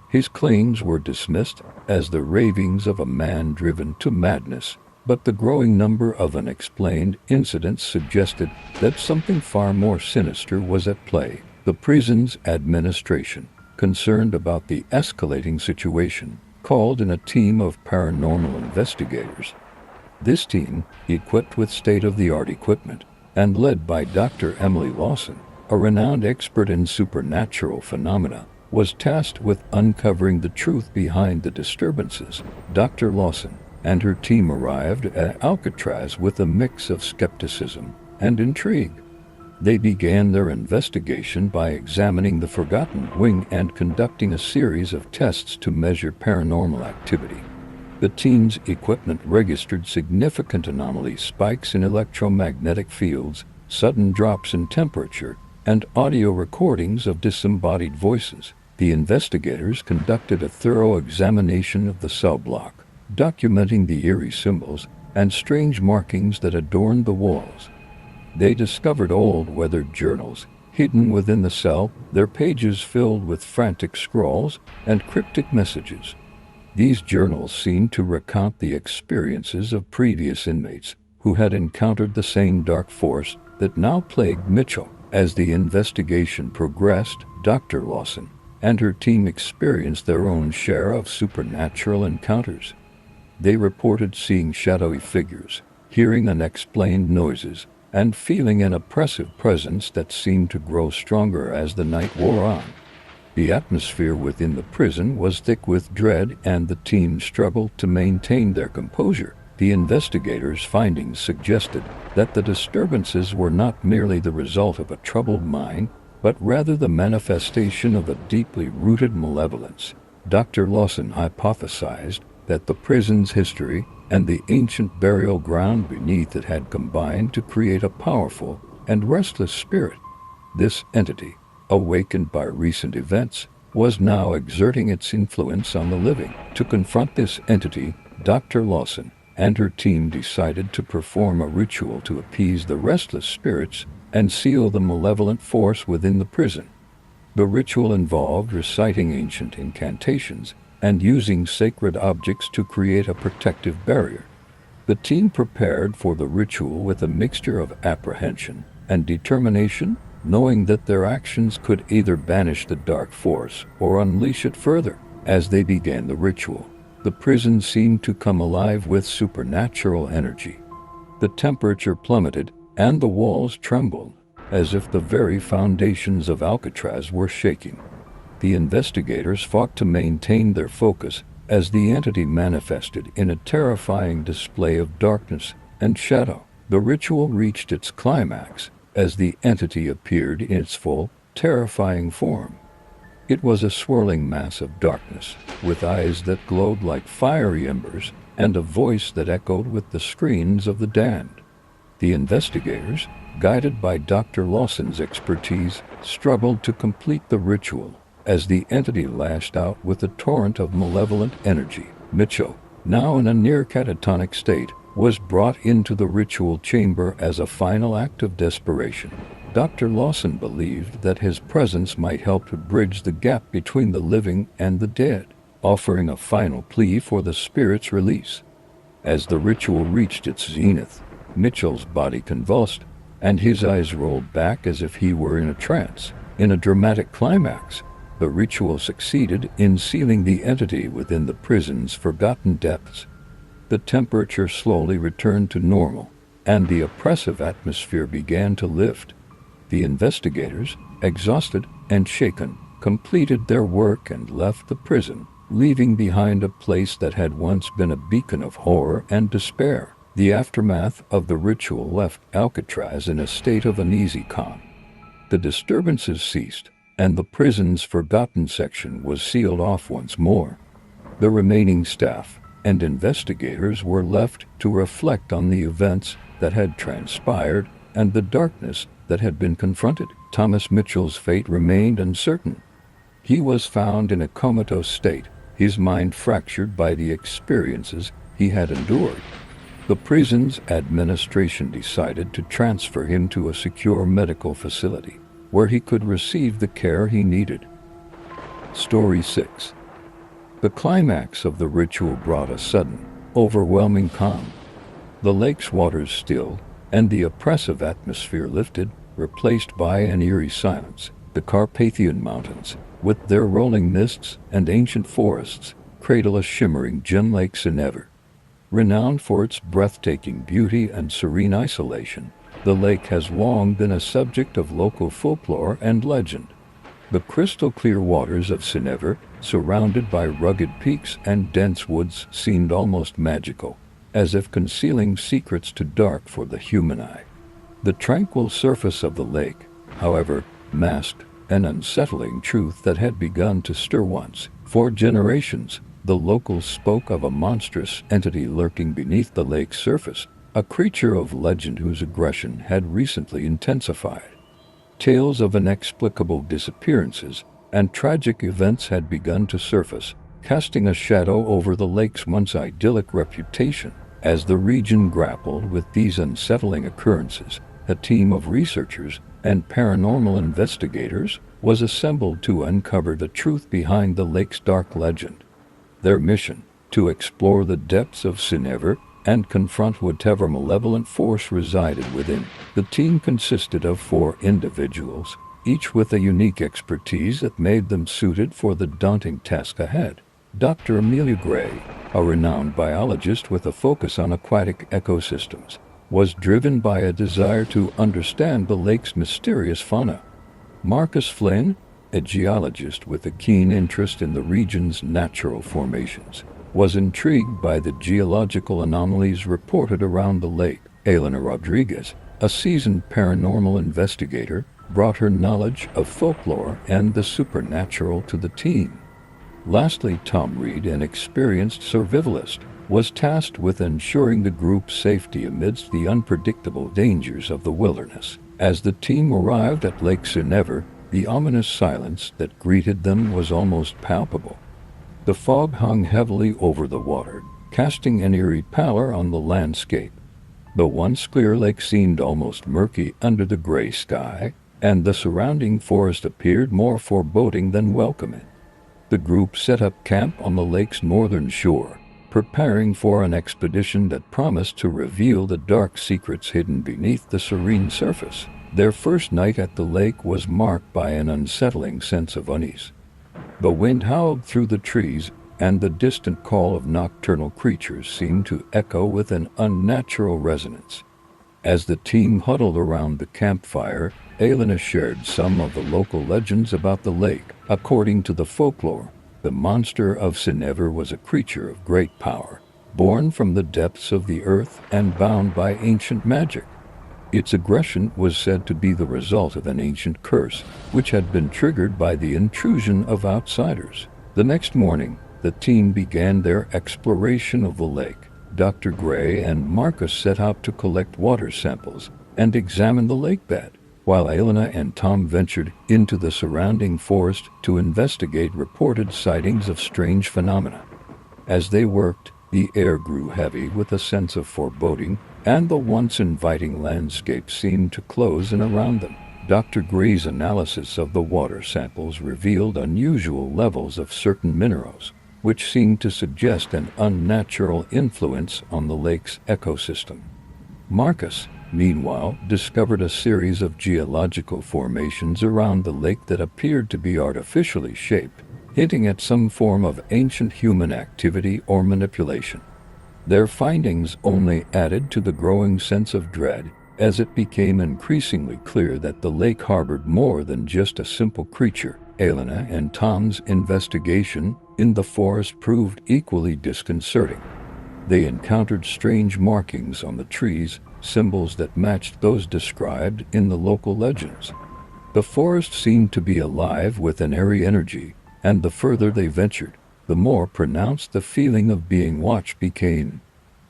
His claims were dismissed as the ravings of a man driven to madness, but the growing number of unexplained incidents suggested that something far more sinister was at play. The prison's administration, concerned about the escalating situation, called in a team of paranormal investigators. This team, equipped with state-of-the-art equipment, and led by Dr. Emily Lawson, a renowned expert in supernatural phenomena, was tasked with uncovering the truth behind the disturbances. Dr. Lawson and her team arrived at Alcatraz with a mix of skepticism and intrigue. They began their investigation by examining the forgotten wing and conducting a series of tests to measure paranormal activity. The team's equipment registered significant anomaly spikes in electromagnetic fields, sudden drops in temperature, and audio recordings of disembodied voices. The investigators conducted a thorough examination of the cell block, documenting the eerie symbols and strange markings that adorned the walls. They discovered old weathered journals hidden within the cell, their pages filled with frantic scrawls and cryptic messages. These journals seemed to recount the experiences of previous inmates who had encountered the same dark force that now plagued Mitchell. As the investigation progressed, Dr. Lawson and her team experienced their own share of supernatural encounters. They reported seeing shadowy figures, hearing unexplained noises, and feeling an oppressive presence that seemed to grow stronger as the night wore on. The atmosphere within the prison was thick with dread, and the team struggled to maintain their composure. The investigators' findings suggested that the disturbances were not merely the result of a troubled mind, but rather the manifestation of a deeply rooted malevolence. Dr. Lawson hypothesized that the prison's history and the ancient burial ground beneath it had combined to create a powerful and restless spirit. This entity, awakened by recent events, was now exerting its influence on the living. To confront this entity, Dr. Lawson and her team decided to perform a ritual to appease the restless spirits and seal the malevolent force within the prison. The ritual involved reciting ancient incantations and using sacred objects to create a protective barrier. The team prepared for the ritual with a mixture of apprehension and determination, knowing that their actions could either banish the dark force or unleash it further. As they began the ritual, the prison seemed to come alive with supernatural energy. The temperature plummeted and the walls trembled, as if the very foundations of Alcatraz were shaking. The investigators fought to maintain their focus as the entity manifested in a terrifying display of darkness and shadow. The ritual reached its climax as the entity appeared in its full, terrifying form. It was a swirling mass of darkness, with eyes that glowed like fiery embers and a voice that echoed with the screams of the damned. The investigators, guided by Dr. Lawson's expertise, struggled to complete the ritual as the entity lashed out with a torrent of malevolent energy. Mitchell, now in a near catatonic state, was brought into the ritual chamber as a final act of desperation. Dr. Lawson believed that his presence might help to bridge the gap between the living and the dead, offering a final plea for the spirit's release. As the ritual reached its zenith, Mitchell's body convulsed, and his eyes rolled back as if he were in a trance. In a dramatic climax, the ritual succeeded in sealing the entity within the prison's forgotten depths. The temperature slowly returned to normal, and the oppressive atmosphere began to lift. The investigators, exhausted and shaken, completed their work and left the prison, leaving behind a place that had once been a beacon of horror and despair. The aftermath of the ritual left Alcatraz in a state of uneasy calm. The disturbances ceased, and the prison's forgotten section was sealed off once more. The remaining staff and investigators were left to reflect on the events that had transpired and the darkness that had been confronted. Thomas Mitchell's fate remained uncertain. He was found in a comatose state, his mind fractured by the experiences he had endured. The prison's administration decided to transfer him to a secure medical facility, where he could receive the care he needed. Story 6. The climax of the ritual brought a sudden, overwhelming calm. The lake's waters stilled, and the oppressive atmosphere lifted, replaced by an eerie silence. The Carpathian Mountains, with their rolling mists and ancient forests, cradle a shimmering gem lake Sinister. Renowned for its breathtaking beauty and serene isolation, The lake has long been a subject of local folklore and legend. The crystal-clear waters of Sinister, surrounded by rugged peaks and dense woods, seemed almost magical, as if concealing secrets too dark for the human eye. The tranquil surface of the lake, however, masked an unsettling truth that had begun to stir once. For generations, the locals spoke of a monstrous entity lurking beneath the lake's surface, a creature of legend whose aggression had recently intensified. Tales of inexplicable disappearances and tragic events had begun to surface, casting a shadow over the lake's once idyllic reputation. As the region grappled with these unsettling occurrences, a team of researchers and paranormal investigators was assembled to uncover the truth behind the lake's dark legend. Their mission, to explore the depths of Sinister and confront whatever malevolent force resided within. The team consisted of 4 individuals, each with a unique expertise that made them suited for the daunting task ahead. Dr. Amelia Gray, a renowned biologist with a focus on aquatic ecosystems, was driven by a desire to understand the lake's mysterious fauna. Marcus Flynn, a geologist with a keen interest in the region's natural formations, was intrigued by the geological anomalies reported around the lake. Elena Rodriguez, a seasoned paranormal investigator, brought her knowledge of folklore and the supernatural to the team. Lastly, Tom Reed, an experienced survivalist, was tasked with ensuring the group's safety amidst the unpredictable dangers of the wilderness. As the team arrived at Lake Sinister, the ominous silence that greeted them was almost palpable. The fog hung heavily over the water, casting an eerie pallor on the landscape. The once clear lake seemed almost murky under the gray sky, and the surrounding forest appeared more foreboding than welcoming. The group set up camp on the lake's northern shore, preparing for an expedition that promised to reveal the dark secrets hidden beneath the serene surface. Their first night at the lake was marked by an unsettling sense of unease. The wind howled through the trees, and the distant call of nocturnal creatures seemed to echo with an unnatural resonance. As the team huddled around the campfire, Elena shared some of the local legends about the lake. According to the folklore, the monster of Sinister was a creature of great power, born from the depths of the earth and bound by ancient magic. Its aggression was said to be the result of an ancient curse, which had been triggered by the intrusion of outsiders. The next morning, the team began their exploration of the lake. Dr. Gray and Marcus set out to collect water samples and examine the lake bed, while Elena and Tom ventured into the surrounding forest to investigate reported sightings of strange phenomena. As they worked, the air grew heavy with a sense of foreboding, and the once inviting landscape seemed to close in around them. Dr. Gray's analysis of the water samples revealed unusual levels of certain minerals, which seemed to suggest an unnatural influence on the lake's ecosystem. Marcus, meanwhile, discovered a series of geological formations around the lake that appeared to be artificially shaped, hinting at some form of ancient human activity or manipulation. Their findings only added to the growing sense of dread, as it became increasingly clear that the lake harbored more than just a simple creature. Elena and Tom's investigation in the forest proved equally disconcerting. They encountered strange markings on the trees, symbols that matched those described in the local legends. The forest seemed to be alive with an airy energy, and the further they ventured, the more pronounced the feeling of being watched became.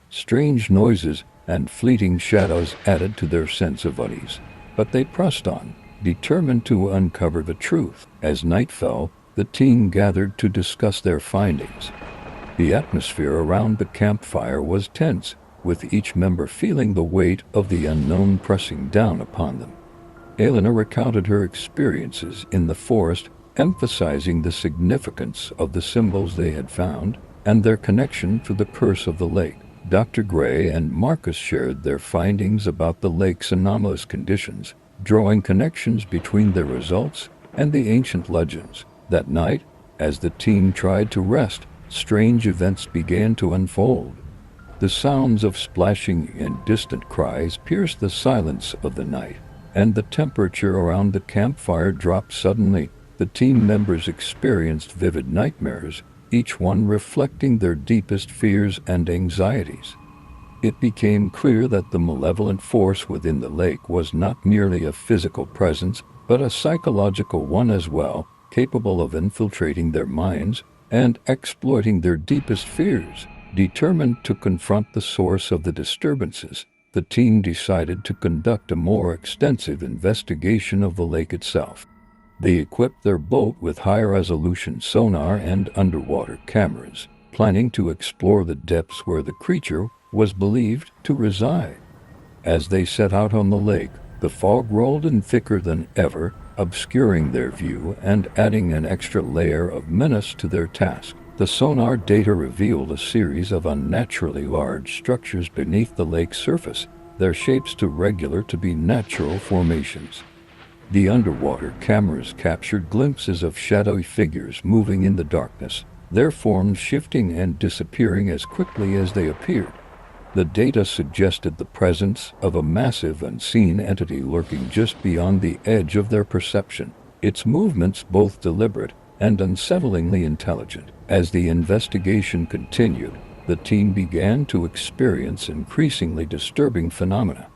Strange noises and fleeting shadows added to their sense of unease, but they pressed on, determined to uncover the truth. As night fell, the team gathered to discuss their findings. The atmosphere around the campfire was tense, with each member feeling the weight of the unknown pressing down upon them. Elena recounted her experiences in the forest, emphasizing the significance of the symbols they had found and their connection to the curse of the lake. Dr. Gray and Marcus shared their findings about the lake's anomalous conditions, drawing connections between their results and the ancient legends. That night, as the team tried to rest, strange events began to unfold. The sounds of splashing and distant cries pierced the silence of the night, and the temperature around the campfire dropped suddenly. The team members experienced vivid nightmares, each one reflecting their deepest fears and anxieties. It became clear that the malevolent force within the lake was not merely a physical presence, but a psychological one as well, capable of infiltrating their minds and exploiting their deepest fears. Determined to confront the source of the disturbances, the team decided to conduct a more extensive investigation of the lake itself. They equipped their boat with high-resolution sonar and underwater cameras, planning to explore the depths where the creature was believed to reside. As they set out on the lake, the fog rolled in thicker than ever, obscuring their view and adding an extra layer of menace to their task. The sonar data revealed a series of unnaturally large structures beneath the lake's surface, their shapes too regular to be natural formations. The underwater cameras captured glimpses of shadowy figures moving in the darkness, their forms shifting and disappearing as quickly as they appeared. The data suggested the presence of a massive unseen entity lurking just beyond the edge of their perception, its movements both deliberate and unsettlingly intelligent. As the investigation continued, the team began to experience increasingly disturbing phenomena.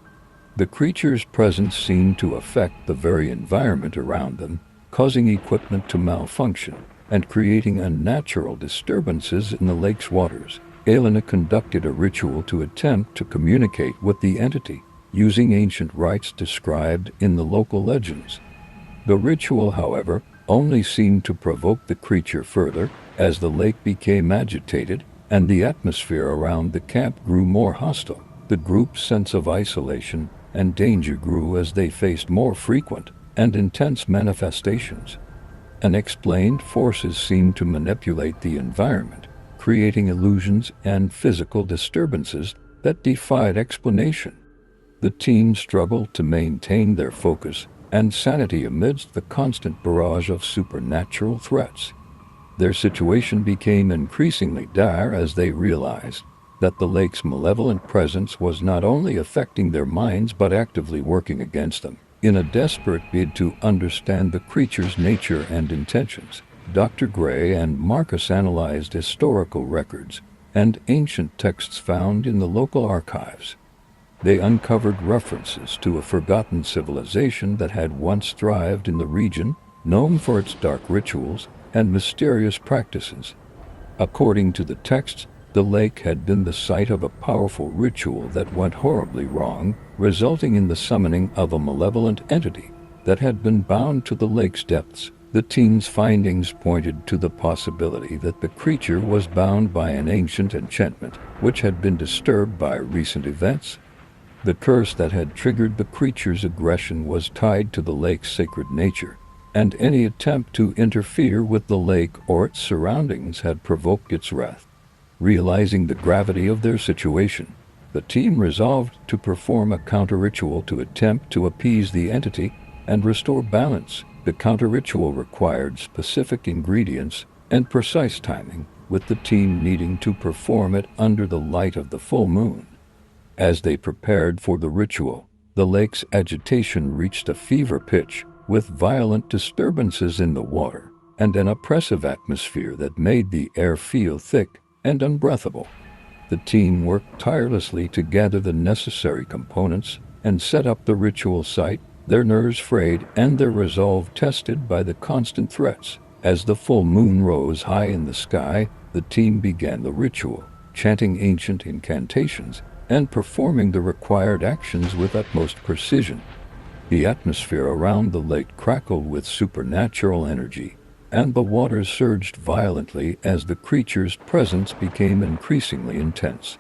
The creature's presence seemed to affect the very environment around them, causing equipment to malfunction and creating unnatural disturbances in the lake's waters. Elena conducted a ritual to attempt to communicate with the entity, using ancient rites described in the local legends. The ritual, however, only seemed to provoke the creature further, as the lake became agitated and the atmosphere around the camp grew more hostile. The group's sense of isolation and danger grew as they faced more frequent and intense manifestations. Unexplained forces seemed to manipulate the environment, creating illusions and physical disturbances that defied explanation. The team struggled to maintain their focus and sanity amidst the constant barrage of supernatural threats. Their situation became increasingly dire as they realized that the lake's malevolent presence was not only affecting their minds but actively working against them. In a desperate bid to understand the creature's nature and intentions, Dr. Gray and Marcus analyzed historical records and ancient texts found in the local archives. They uncovered references to a forgotten civilization that had once thrived in the region, known for its dark rituals and mysterious practices. According to the texts, the lake had been the site of a powerful ritual that went horribly wrong, resulting in the summoning of a malevolent entity that had been bound to the lake's depths. The team's findings pointed to the possibility that the creature was bound by an ancient enchantment, which had been disturbed by recent events. The curse that had triggered the creature's aggression was tied to the lake's sacred nature, and any attempt to interfere with the lake or its surroundings had provoked its wrath. Realizing the gravity of their situation, the team resolved to perform a counter-ritual to attempt to appease the entity and restore balance. The counter-ritual required specific ingredients and precise timing, with the team needing to perform it under the light of the full moon. As they prepared for the ritual, the lake's agitation reached a fever pitch, with violent disturbances in the water and an oppressive atmosphere that made the air feel thick and unbreathable. The team worked tirelessly to gather the necessary components and set up the ritual site, their nerves frayed and their resolve tested by the constant threats. As the full moon rose high in the sky, the team began the ritual, chanting ancient incantations and performing the required actions with utmost precision. The atmosphere around the lake crackled with supernatural energy, and the waters surged violently as the creature's presence became increasingly intense.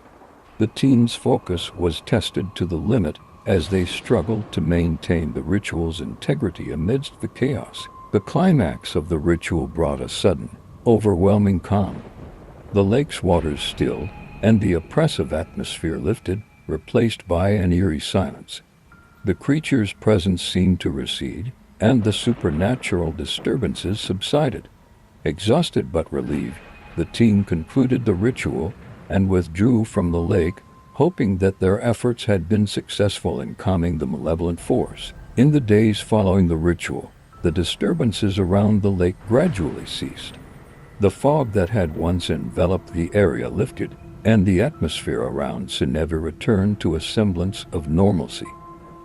The team's focus was tested to the limit as they struggled to maintain the ritual's integrity amidst the chaos. The climax of the ritual brought a sudden, overwhelming calm. The lake's waters stilled, and the oppressive atmosphere lifted, replaced by an eerie silence. The creature's presence seemed to recede, and the supernatural disturbances subsided. Exhausted but relieved, the team concluded the ritual and withdrew from the lake, hoping that their efforts had been successful in calming the malevolent force. In the days following the ritual, the disturbances around the lake gradually ceased. The fog that had once enveloped the area lifted, and the atmosphere around Sinister returned to a semblance of normalcy.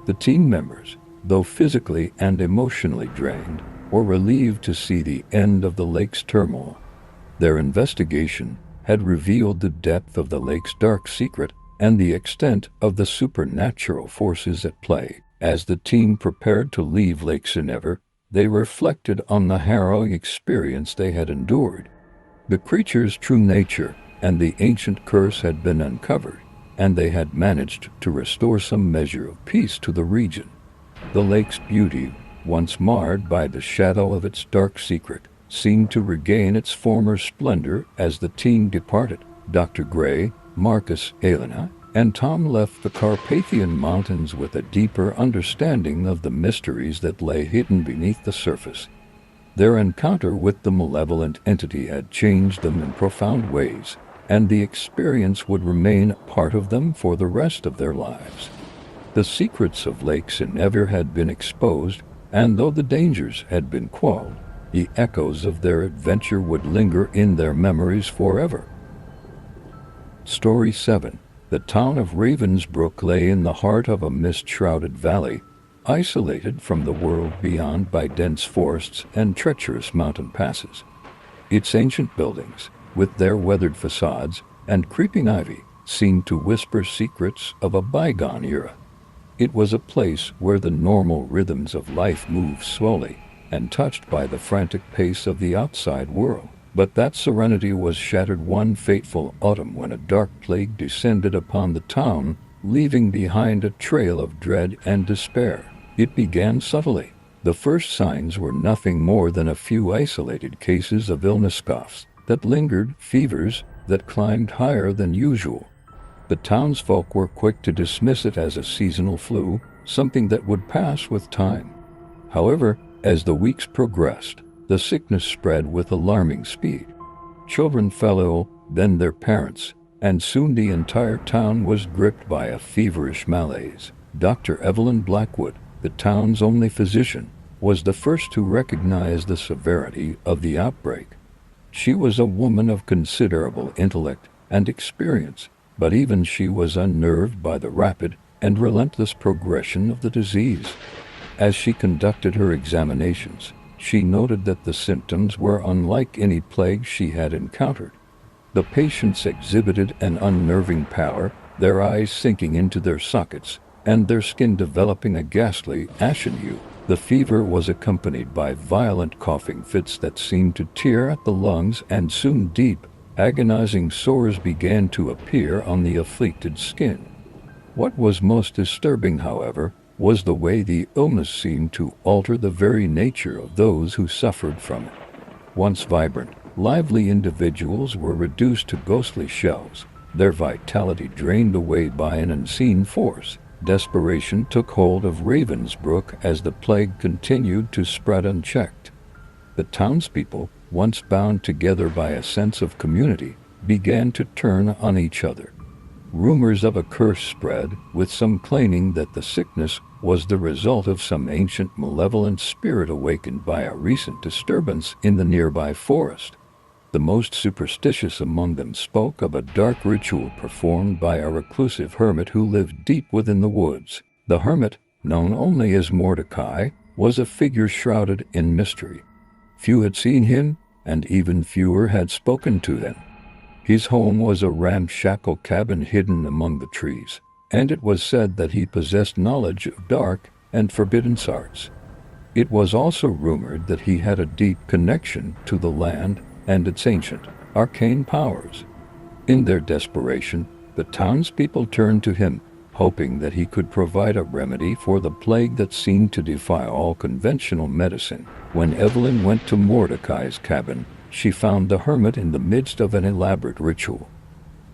The team members, though physically and emotionally drained, were relieved to see the end of the lake's turmoil. Their investigation had revealed the depth of the lake's dark secret and the extent of the supernatural forces at play. As the team prepared to leave Lake Sinister, they reflected on the harrowing experience they had endured. The creature's true nature and the ancient curse had been uncovered, and they had managed to restore some measure of peace to the region. The lake's beauty, once marred by the shadow of its dark secret, seemed to regain its former splendor as the team departed. Dr. Gray, Marcus, Elena, and Tom left the Carpathian Mountains with a deeper understanding of the mysteries that lay hidden beneath the surface. Their encounter with the malevolent entity had changed them in profound ways, and the experience would remain a part of them for the rest of their lives. The secrets of Lake Sinister had been exposed, and though the dangers had been quelled, the echoes of their adventure would linger in their memories forever. Story 7. The town of Ravensbrook lay in the heart of a mist-shrouded valley, isolated from the world beyond by dense forests and treacherous mountain passes. Its ancient buildings, with their weathered facades and creeping ivy, seemed to whisper secrets of a bygone era. It was a place where the normal rhythms of life moved slowly, and touched by the frantic pace of the outside world. But that serenity was shattered one fateful autumn when a dark plague descended upon the town, leaving behind a trail of dread and despair. It began subtly. The first signs were nothing more than a few isolated cases of illness coughs that lingered, fevers that climbed higher than usual. The townsfolk were quick to dismiss it as a seasonal flu, something that would pass with time. However, as the weeks progressed, the sickness spread with alarming speed. Children fell ill, then their parents, and soon the entire town was gripped by a feverish malaise. Dr. Evelyn Blackwood, the town's only physician, was the first to recognize the severity of the outbreak. She was a woman of considerable intellect and experience, but even she was unnerved by the rapid and relentless progression of the disease. As she conducted her examinations, she noted that the symptoms were unlike any plague she had encountered. The patients exhibited an unnerving pallor, their eyes sinking into their sockets, and their skin developing a ghastly ashen hue. The fever was accompanied by violent coughing fits that seemed to tear at the lungs, and soon deep, agonizing sores began to appear on the afflicted skin. What was most disturbing, however, was the way the illness seemed to alter the very nature of those who suffered from it. Once vibrant, lively individuals were reduced to ghostly shells, their vitality drained away by an unseen force. Desperation took hold of Ravensbrook as the plague continued to spread unchecked. The townspeople, once bound together by a sense of community, began to turn on each other. Rumors of a curse spread, with some claiming that the sickness was the result of some ancient malevolent spirit awakened by a recent disturbance in the nearby forest. The most superstitious among them spoke of a dark ritual performed by a reclusive hermit who lived deep within the woods. The hermit, known only as Mordecai, was a figure shrouded in mystery. Few had seen him, and even fewer had spoken to him. His home was a ramshackle cabin hidden among the trees, and it was said that he possessed knowledge of dark and forbidden arts. It was also rumored that he had a deep connection to the land and its ancient, arcane powers. In their desperation, the townspeople turned to him, hoping that he could provide a remedy for the plague that seemed to defy all conventional medicine. When Evelyn went to Mordecai's cabin, she found the hermit in the midst of an elaborate ritual.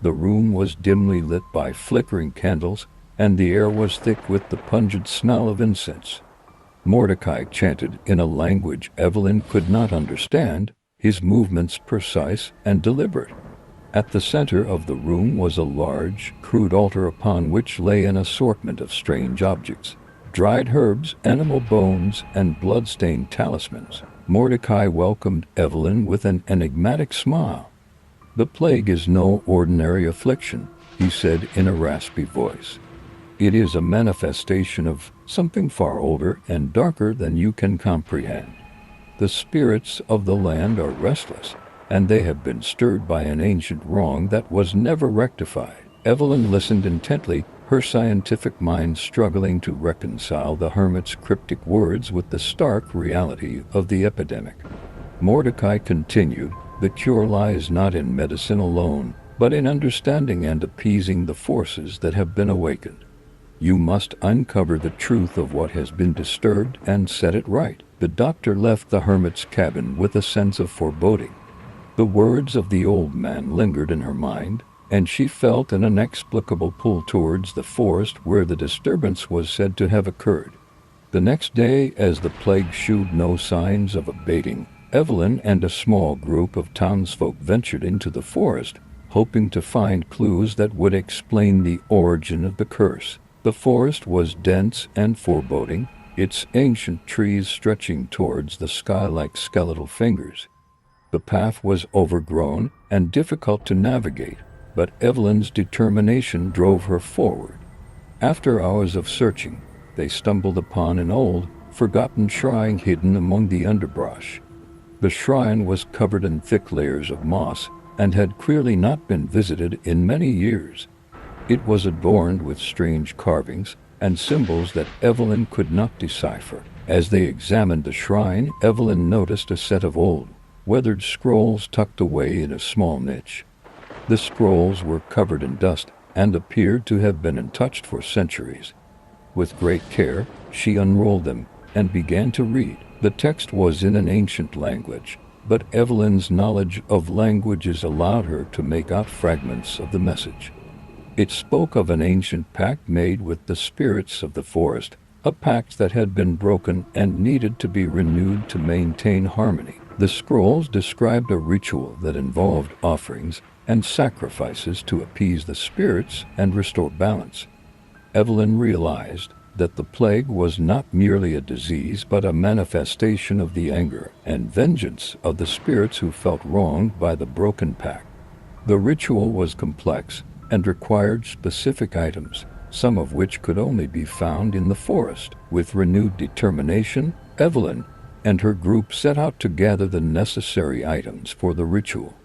The room was dimly lit by flickering candles, and the air was thick with the pungent smell of incense. Mordecai chanted in a language Evelyn could not understand, his movements precise and deliberate. At the center of the room was a large, crude altar upon which lay an assortment of strange objects: dried herbs, animal bones, and blood-stained talismans. Mordecai welcomed Evelyn with an enigmatic smile. "The plague is no ordinary affliction," he said in a raspy voice. "It is a manifestation of something far older and darker than you can comprehend. The spirits of the land are restless, and they have been stirred by an ancient wrong that was never rectified." Evelyn listened intently, her scientific mind struggling to reconcile the hermit's cryptic words with the stark reality of the epidemic. Mordecai continued, "The cure lies not in medicine alone, but in understanding and appeasing the forces that have been awakened. You must uncover the truth of what has been disturbed and set it right." The doctor left the hermit's cabin with a sense of foreboding. The words of the old man lingered in her mind, and she felt an inexplicable pull towards the forest where the disturbance was said to have occurred. The next day, as the plague showed no signs of abating, Evelyn and a small group of townsfolk ventured into the forest, hoping to find clues that would explain the origin of the curse. The forest was dense and foreboding, its ancient trees stretching towards the sky like skeletal fingers. The path was overgrown and difficult to navigate, but Evelyn's determination drove her forward. After hours of searching, they stumbled upon an old, forgotten shrine hidden among the underbrush. The shrine was covered in thick layers of moss and had clearly not been visited in many years. It was adorned with strange carvings and symbols that Evelyn could not decipher. As they examined the shrine, Evelyn noticed a set of old, weathered scrolls tucked away in a small niche. The scrolls were covered in dust and appeared to have been untouched for centuries. With great care, she unrolled them and began to read. The text was in an ancient language, but Evelyn's knowledge of languages allowed her to make out fragments of the message. It spoke of an ancient pact made with the spirits of the forest, a pact that had been broken and needed to be renewed to maintain harmony. The scrolls described a ritual that involved offerings and sacrifices to appease the spirits and restore balance. Evelyn realized that the plague was not merely a disease but a manifestation of the anger and vengeance of the spirits who felt wronged by the broken pact. The ritual was complex and required specific items, some of which could only be found in the forest. With renewed determination, Evelyn and her group set out to gather the necessary items for the ritual.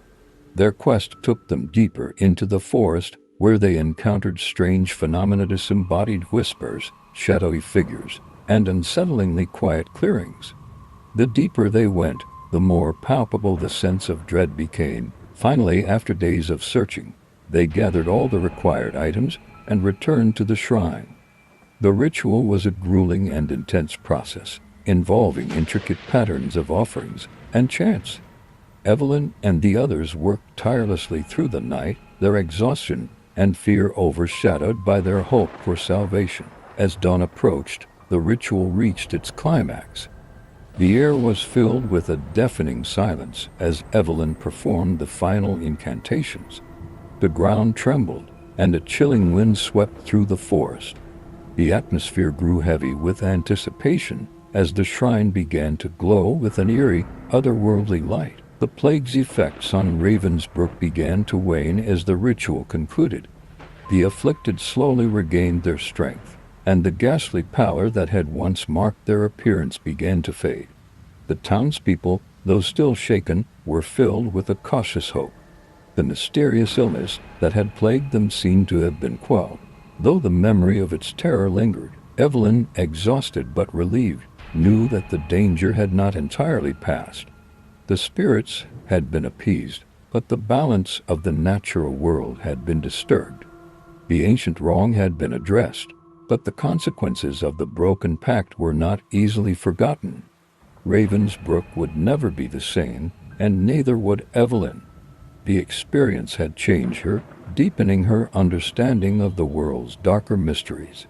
Their quest took them deeper into the forest, where they encountered strange phenomena: disembodied whispers, shadowy figures, and unsettlingly quiet clearings. The deeper they went, the more palpable the sense of dread became. Finally, after days of searching, they gathered all the required items and returned to the shrine. The ritual was a grueling and intense process, involving intricate patterns of offerings and chants. Evelyn and the others worked tirelessly through the night, their exhaustion and fear overshadowed by their hope for salvation. As dawn approached, the ritual reached its climax. The air was filled with a deafening silence as Evelyn performed the final incantations. The ground trembled, and a chilling wind swept through the forest. The atmosphere grew heavy with anticipation as the shrine began to glow with an eerie, otherworldly light. The plague's effects on Ravensbrook began to wane as the ritual concluded. The afflicted slowly regained their strength, and the ghastly pallor that had once marked their appearance began to fade. The townspeople, though still shaken, were filled with a cautious hope. The mysterious illness that had plagued them seemed to have been quelled, though the memory of its terror lingered. Evelyn, exhausted but relieved, knew that the danger had not entirely passed. The spirits had been appeased, but the balance of the natural world had been disturbed. The ancient wrong had been addressed, but the consequences of the broken pact were not easily forgotten. Ravensbrook would never be the same, and neither would Evelyn. The experience had changed her, deepening her understanding of the world's darker mysteries.